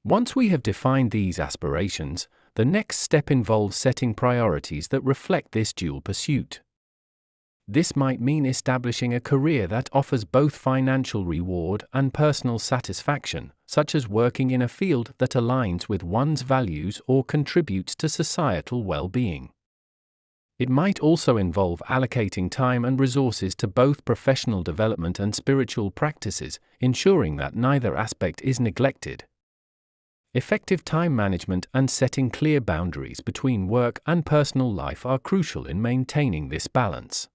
Once we have defined these aspirations, the next step involves setting priorities that reflect this dual pursuit. This might mean establishing a career that offers both financial reward and personal satisfaction, such as working in a field that aligns with one's values or contributes to societal well-being. It might also involve allocating time and resources to both professional development and spiritual practices, ensuring that neither aspect is neglected. Effective time management and setting clear boundaries between work and personal life are crucial in maintaining this balance.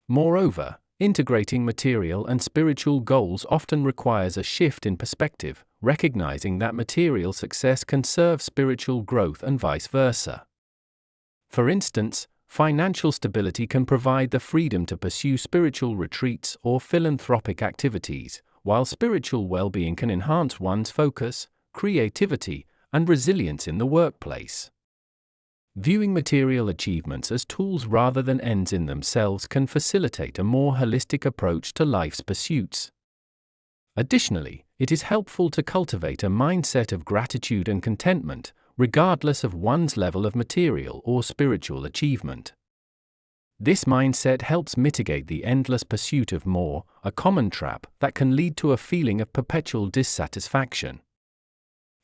Moreover, integrating material and spiritual goals often requires a shift in perspective, recognizing that material success can serve spiritual growth and vice versa. For instance, financial stability can provide the freedom to pursue spiritual retreats or philanthropic activities, while spiritual well-being can enhance one's focus, creativity, and resilience in the workplace. Viewing material achievements as tools rather than ends in themselves can facilitate a more holistic approach to life's pursuits. Additionally, it is helpful to cultivate a mindset of gratitude and contentment, regardless of one's level of material or spiritual achievement. This mindset helps mitigate the endless pursuit of more, a common trap that can lead to a feeling of perpetual dissatisfaction.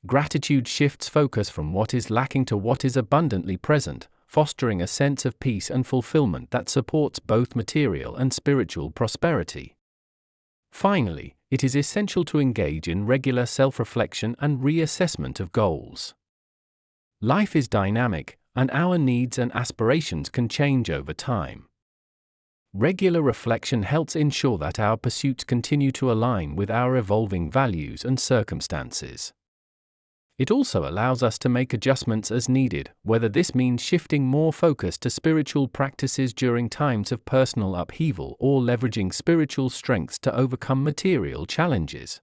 Gratitude shifts focus from what is lacking to what is abundantly present, fostering a sense of peace and fulfillment that supports both material and spiritual prosperity. Finally, it is essential to engage in regular self-reflection and reassessment of goals. Life is dynamic, and our needs and aspirations can change over time. Regular reflection helps ensure that our pursuits continue to align with our evolving values and circumstances. It also allows us to make adjustments as needed, whether this means shifting more focus to spiritual practices during times of personal upheaval or leveraging spiritual strengths to overcome material challenges.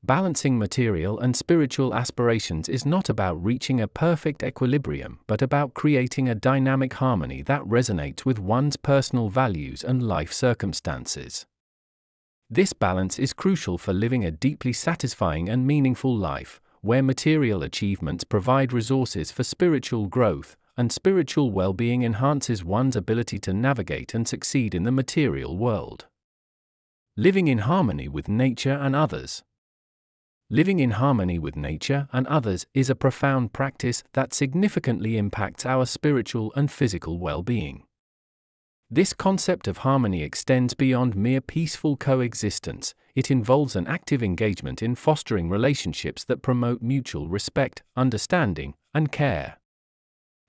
Balancing material and spiritual aspirations is not about reaching a perfect equilibrium, but about creating a dynamic harmony that resonates with one's personal values and life circumstances. This balance is crucial for living a deeply satisfying and meaningful life, where material achievements provide resources for spiritual growth, and spiritual well-being enhances one's ability to navigate and succeed in the material world. Living in harmony with nature and others. Living in harmony with nature and others is a profound practice that significantly impacts our spiritual and physical well-being. This concept of harmony extends beyond mere peaceful coexistence. It involves an active engagement in fostering relationships that promote mutual respect, understanding, and care.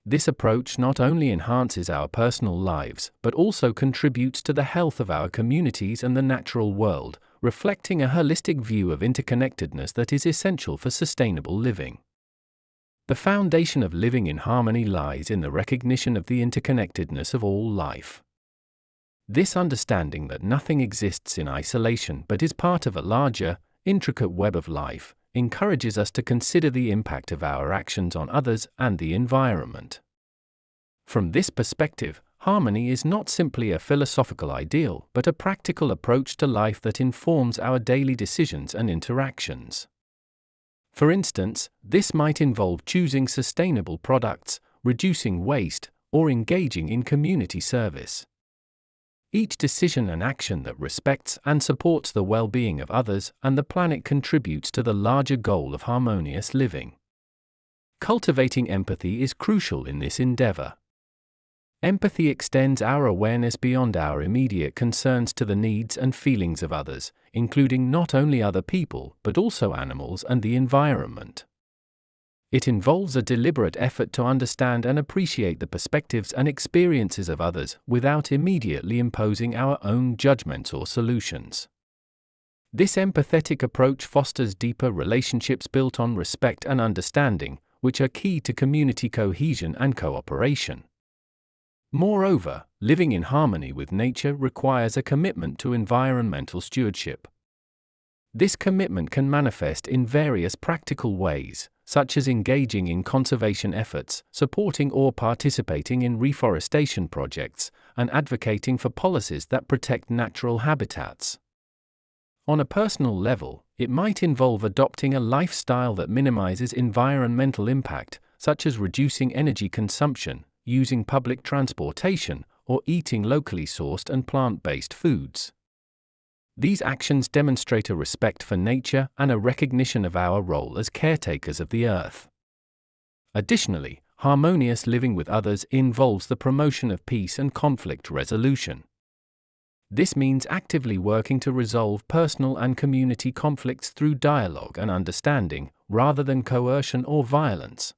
This approach not only enhances our personal lives, but also contributes to the health of our communities and the natural world, reflecting a holistic view of interconnectedness that is essential for sustainable living. The foundation of living in harmony lies in the recognition of the interconnectedness of all life. This understanding that nothing exists in isolation but is part of a larger, intricate web of life, encourages us to consider the impact of our actions on others and the environment. From this perspective, harmony is not simply a philosophical ideal, but a practical approach to life that informs our daily decisions and interactions. For instance, this might involve choosing sustainable products, reducing waste, or engaging in community service. Each decision and action that respects and supports the well-being of others and the planet contributes to the larger goal of harmonious living. Cultivating empathy is crucial in this endeavor. Empathy extends our awareness beyond our immediate concerns to the needs and feelings of others, including not only other people but also animals and the environment. It involves a deliberate effort to understand and appreciate the perspectives and experiences of others without immediately imposing our own judgments or solutions. This empathetic approach fosters deeper relationships built on respect and understanding, which are key to community cohesion and cooperation. Moreover, living in harmony with nature requires a commitment to environmental stewardship. This commitment can manifest in various practical ways, such as engaging in conservation efforts, supporting or participating in reforestation projects, and advocating for policies that protect natural habitats. On a personal level, it might involve adopting a lifestyle that minimizes environmental impact, such as reducing energy consumption, using public transportation, or eating locally sourced and plant-based foods. These actions demonstrate a respect for nature and a recognition of our role as caretakers of the earth. Additionally, harmonious living with others involves the promotion of peace and conflict resolution. This means actively working to resolve personal and community conflicts through dialogue and understanding, rather than coercion or violence.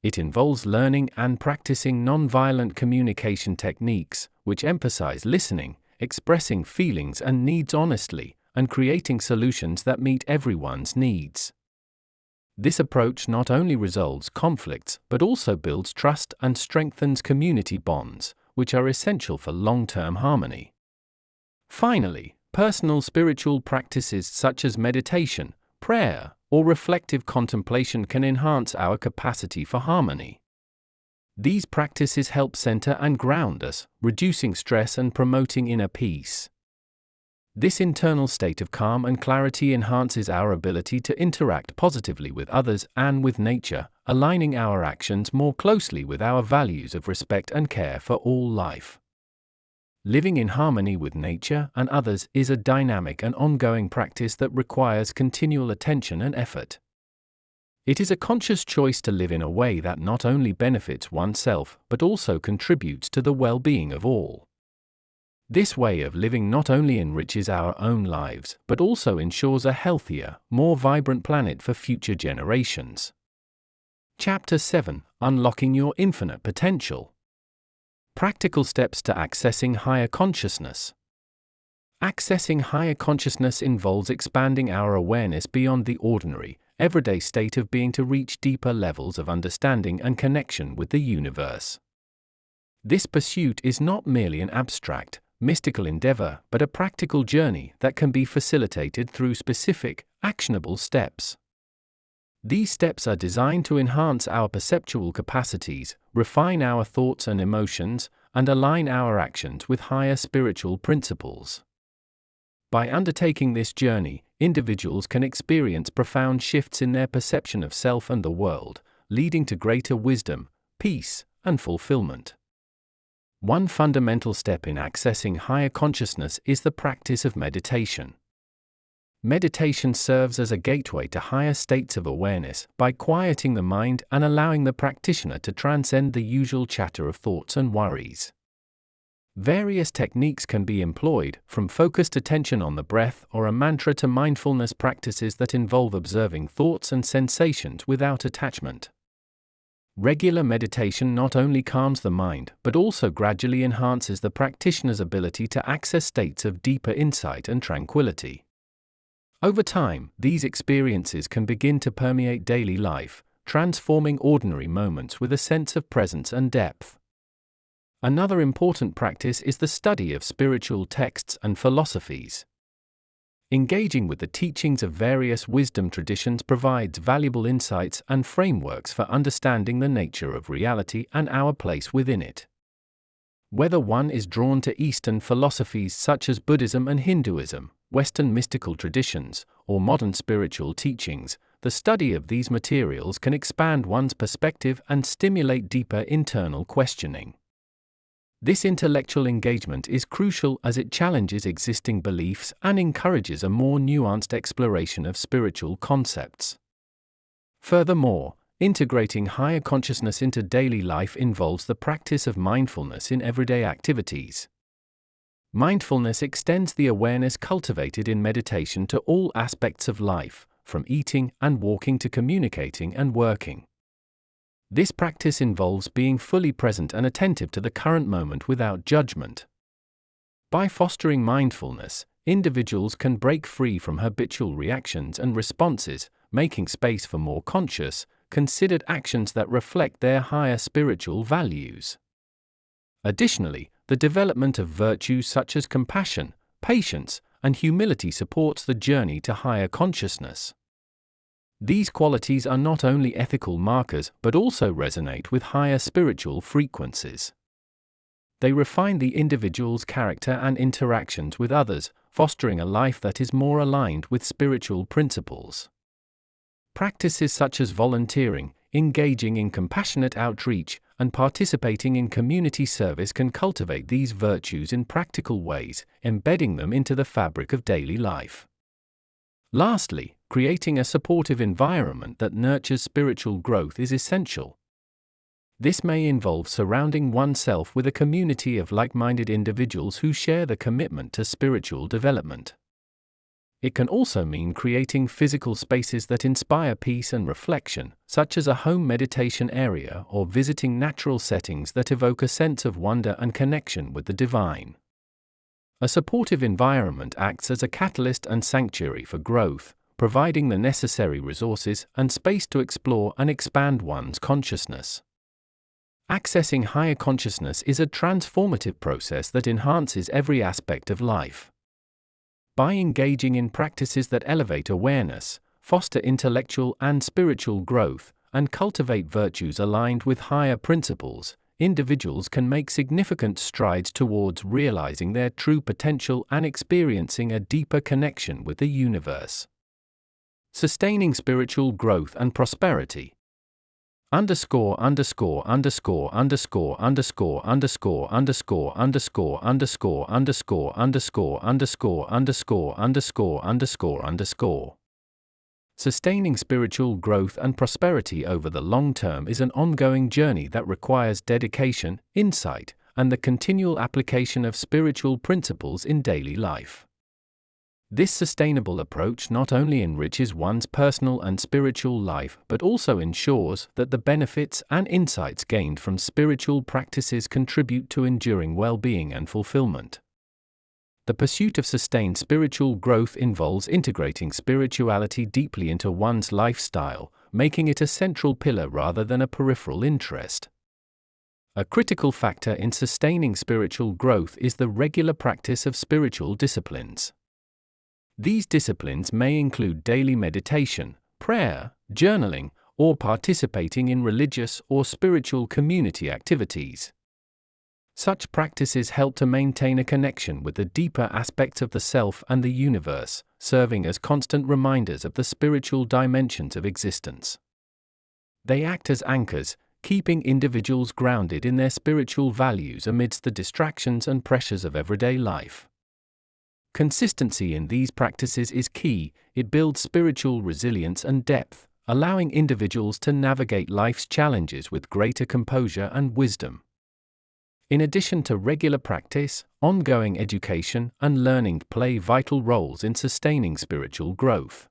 It involves learning and practicing non-violent communication techniques, which emphasize listening, expressing feelings and needs honestly, and creating solutions that meet everyone's needs. This approach not only resolves conflicts but also builds trust and strengthens community bonds, which are essential for long-term harmony. Finally, personal spiritual practices such as meditation, prayer, or reflective contemplation can enhance our capacity for harmony. These practices help center and ground us, reducing stress and promoting inner peace. This internal state of calm and clarity enhances our ability to interact positively with others and with nature, aligning our actions more closely with our values of respect and care for all life. Living in harmony with nature and others is a dynamic and ongoing practice that requires continual attention and effort. It is a conscious choice to live in a way that not only benefits oneself but also contributes to the well-being of all. This way of living not only enriches our own lives but also ensures a healthier, more vibrant planet for future generations. Chapter 7: Unlocking Your Infinite Potential. Practical steps to accessing higher consciousness. Accessing higher consciousness involves expanding our awareness beyond the ordinary, everyday state of being to reach deeper levels of understanding and connection with the universe. This pursuit is not merely an abstract, mystical endeavor, but a practical journey that can be facilitated through specific, actionable steps. These steps are designed to enhance our perceptual capacities, refine our thoughts and emotions, and align our actions with higher spiritual principles. By undertaking this journey, individuals can experience profound shifts in their perception of self and the world, leading to greater wisdom, peace, and fulfillment. One fundamental step in accessing higher consciousness is the practice of meditation. Meditation serves as a gateway to higher states of awareness by quieting the mind and allowing the practitioner to transcend the usual chatter of thoughts and worries. Various techniques can be employed, from focused attention on the breath or a mantra to mindfulness practices that involve observing thoughts and sensations without attachment. Regular meditation not only calms the mind but also gradually enhances the practitioner's ability to access states of deeper insight and tranquility. Over time, these experiences can begin to permeate daily life, transforming ordinary moments with a sense of presence and depth. Another important practice is the study of spiritual texts and philosophies. Engaging with the teachings of various wisdom traditions provides valuable insights and frameworks for understanding the nature of reality and our place within it. Whether one is drawn to Eastern philosophies such as Buddhism and Hinduism, Western mystical traditions, or modern spiritual teachings, the study of these materials can expand one's perspective and stimulate deeper internal questioning. This intellectual engagement is crucial as it challenges existing beliefs and encourages a more nuanced exploration of spiritual concepts. Furthermore, integrating higher consciousness into daily life involves the practice of mindfulness in everyday activities. Mindfulness extends the awareness cultivated in meditation to all aspects of life, from eating and walking to communicating and working. This practice involves being fully present and attentive to the current moment without judgment. By fostering mindfulness, individuals can break free from habitual reactions and responses, making space for more conscious, considered actions that reflect their higher spiritual values. Additionally, the development of virtues such as compassion, patience, and humility supports the journey to higher consciousness. These qualities are not only ethical markers but also resonate with higher spiritual frequencies. They refine the individual's character and interactions with others, fostering a life that is more aligned with spiritual principles. Practices such as volunteering, engaging in compassionate outreach, and participating in community service can cultivate these virtues in practical ways, embedding them into the fabric of daily life. Lastly, creating a supportive environment that nurtures spiritual growth is essential. This may involve surrounding oneself with a community of like-minded individuals who share the commitment to spiritual development. It can also mean creating physical spaces that inspire peace and reflection, such as a home meditation area or visiting natural settings that evoke a sense of wonder and connection with the divine. A supportive environment acts as a catalyst and sanctuary for growth, providing the necessary resources and space to explore and expand one's consciousness. Accessing higher consciousness is a transformative process that enhances every aspect of life. By engaging in practices that elevate awareness, foster intellectual and spiritual growth, and cultivate virtues aligned with higher principles, individuals can make significant strides towards realizing their true potential and experiencing a deeper connection with the universe. Sustaining spiritual growth and prosperity. Underscore underscore underscore underscore underscore underscore underscore underscore underscore underscore underscore underscore underscore underscore underscore underscore. Sustaining spiritual growth and prosperity over the long term is an ongoing journey that requires dedication, insight, and the continual application of spiritual principles in daily life. This sustainable approach not only enriches one's personal and spiritual life but also ensures that the benefits and insights gained from spiritual practices contribute to enduring well-being and fulfillment. The pursuit of sustained spiritual growth involves integrating spirituality deeply into one's lifestyle, making it a central pillar rather than a peripheral interest. A critical factor in sustaining spiritual growth is the regular practice of spiritual disciplines. These disciplines may include daily meditation, prayer, journaling, or participating in religious or spiritual community activities. Such practices help to maintain a connection with the deeper aspects of the self and the universe, serving as constant reminders of the spiritual dimensions of existence. They act as anchors, keeping individuals grounded in their spiritual values amidst the distractions and pressures of everyday life. Consistency in these practices is key. It builds spiritual resilience and depth, allowing individuals to navigate life's challenges with greater composure and wisdom. In addition to regular practice, ongoing education and learning play vital roles in sustaining spiritual growth.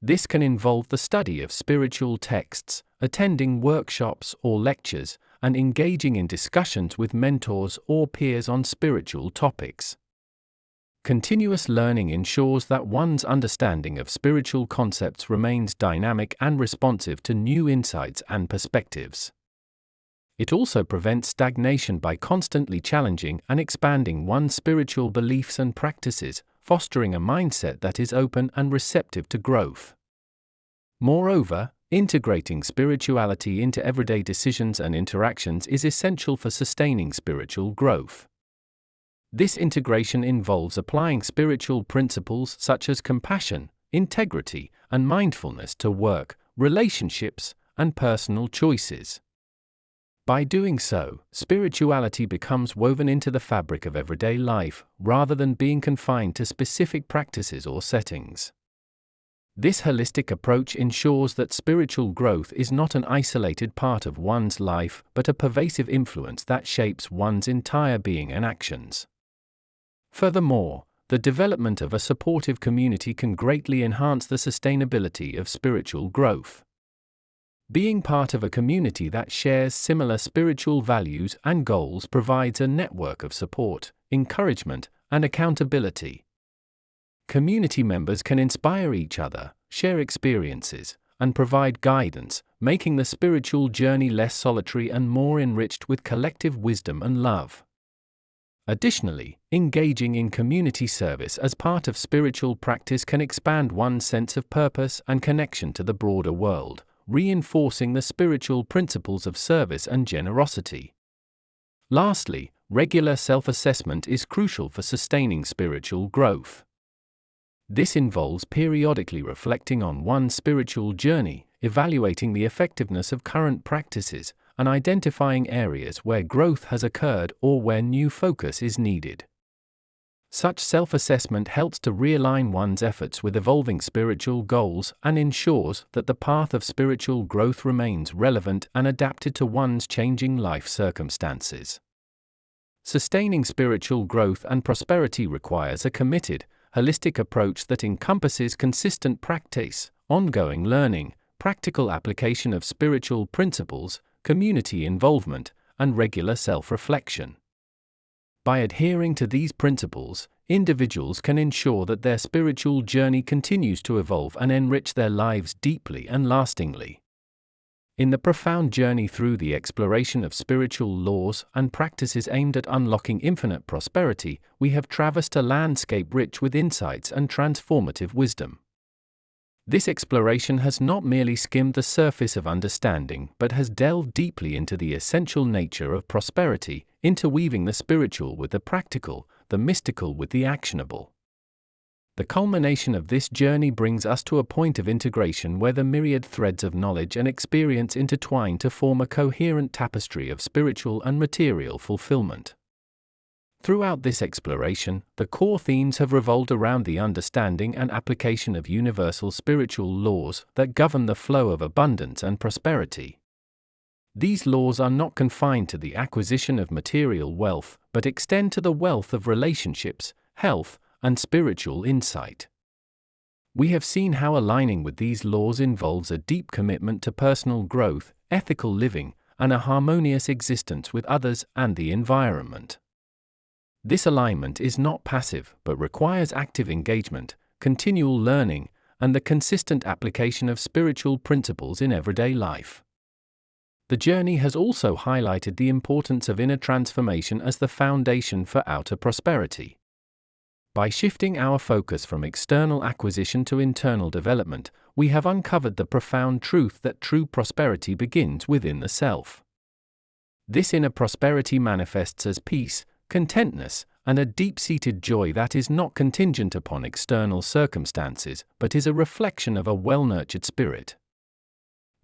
This can involve the study of spiritual texts, attending workshops or lectures, and engaging in discussions with mentors or peers on spiritual topics. Continuous learning ensures that one's understanding of spiritual concepts remains dynamic and responsive to new insights and perspectives. It also prevents stagnation by constantly challenging and expanding one's spiritual beliefs and practices, fostering a mindset that is open and receptive to growth. Moreover, integrating spirituality into everyday decisions and interactions is essential for sustaining spiritual growth. This integration involves applying spiritual principles such as compassion, integrity, and mindfulness to work, relationships, and personal choices. By doing so, spirituality becomes woven into the fabric of everyday life, rather than being confined to specific practices or settings. This holistic approach ensures that spiritual growth is not an isolated part of one's life but a pervasive influence that shapes one's entire being and actions. Furthermore, the development of a supportive community can greatly enhance the sustainability of spiritual growth. Being part of a community that shares similar spiritual values and goals provides a network of support, encouragement, and accountability. Community members can inspire each other, share experiences, and provide guidance, making the spiritual journey less solitary and more enriched with collective wisdom and love. Additionally, engaging in community service as part of spiritual practice can expand one's sense of purpose and connection to the broader world, reinforcing the spiritual principles of service and generosity. Lastly, regular self-assessment is crucial for sustaining spiritual growth. This involves periodically reflecting on one's spiritual journey, evaluating the effectiveness of current practices, and identifying areas where growth has occurred or where new focus is needed. Such self-assessment helps to realign one's efforts with evolving spiritual goals and ensures that the path of spiritual growth remains relevant and adapted to one's changing life circumstances. Sustaining spiritual growth and prosperity requires a committed, holistic approach that encompasses consistent practice, ongoing learning, practical application of spiritual principles, community involvement, and regular self-reflection. By adhering to these principles, individuals can ensure that their spiritual journey continues to evolve and enrich their lives deeply and lastingly. In the profound journey through the exploration of spiritual laws and practices aimed at unlocking infinite prosperity, we have traversed a landscape rich with insights and transformative wisdom. This exploration has not merely skimmed the surface of understanding but has delved deeply into the essential nature of prosperity, interweaving the spiritual with the practical, the mystical with the actionable. The culmination of this journey brings us to a point of integration where the myriad threads of knowledge and experience intertwine to form a coherent tapestry of spiritual and material fulfillment. Throughout this exploration, the core themes have revolved around the understanding and application of universal spiritual laws that govern the flow of abundance and prosperity. These laws are not confined to the acquisition of material wealth, but extend to the wealth of relationships, health, and spiritual insight. We have seen how aligning with these laws involves a deep commitment to personal growth, ethical living, and a harmonious existence with others and the environment. This alignment is not passive but requires active engagement, continual learning, and the consistent application of spiritual principles in everyday life. The journey has also highlighted the importance of inner transformation as the foundation for outer prosperity. By shifting our focus from external acquisition to internal development, we have uncovered the profound truth that true prosperity begins within the self. This inner prosperity manifests as peace, contentness, and a deep-seated joy that is not contingent upon external circumstances, but is a reflection of a well-nurtured spirit.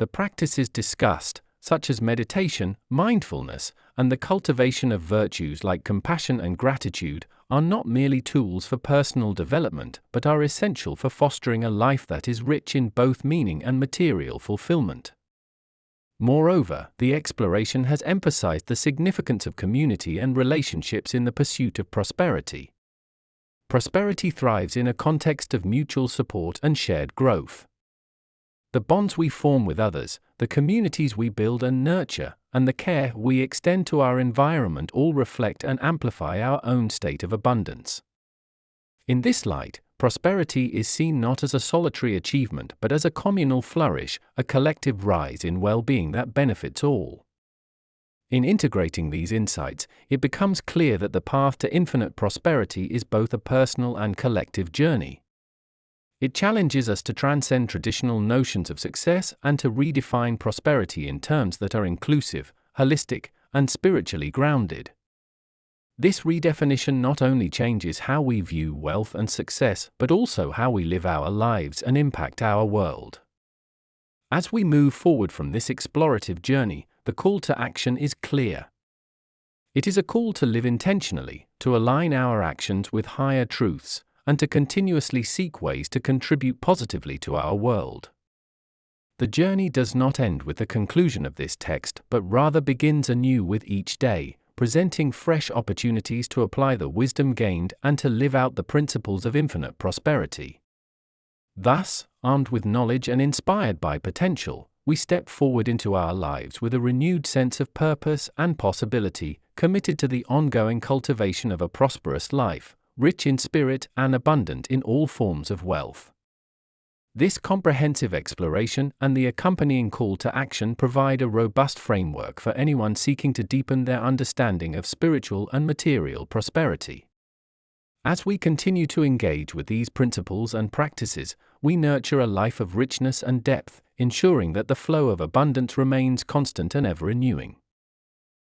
The practices discussed, such as meditation, mindfulness, and the cultivation of virtues like compassion and gratitude, are not merely tools for personal development, but are essential for fostering a life that is rich in both meaning and material fulfillment. Moreover, the exploration has emphasized the significance of community and relationships in the pursuit of prosperity. Prosperity thrives in a context of mutual support and shared growth. The bonds we form with others, the communities we build and nurture, and the care we extend to our environment all reflect and amplify our own state of abundance. In this light, prosperity is seen not as a solitary achievement but as a communal flourish, a collective rise in well-being that benefits all. In integrating these insights, it becomes clear that the path to infinite prosperity is both a personal and collective journey. It challenges us to transcend traditional notions of success and to redefine prosperity in terms that are inclusive, holistic, and spiritually grounded. This redefinition not only changes how we view wealth and success, but also how we live our lives and impact our world. As we move forward from this explorative journey, the call to action is clear. It is a call to live intentionally, to align our actions with higher truths, and to continuously seek ways to contribute positively to our world. The journey does not end with the conclusion of this text, but rather begins anew with each day, presenting fresh opportunities to apply the wisdom gained and to live out the principles of infinite prosperity. Thus, armed with knowledge and inspired by potential, we step forward into our lives with a renewed sense of purpose and possibility, committed to the ongoing cultivation of a prosperous life, rich in spirit and abundant in all forms of wealth. This comprehensive exploration and the accompanying call to action provide a robust framework for anyone seeking to deepen their understanding of spiritual and material prosperity. As we continue to engage with these principles and practices, we nurture a life of richness and depth, ensuring that the flow of abundance remains constant and ever-renewing.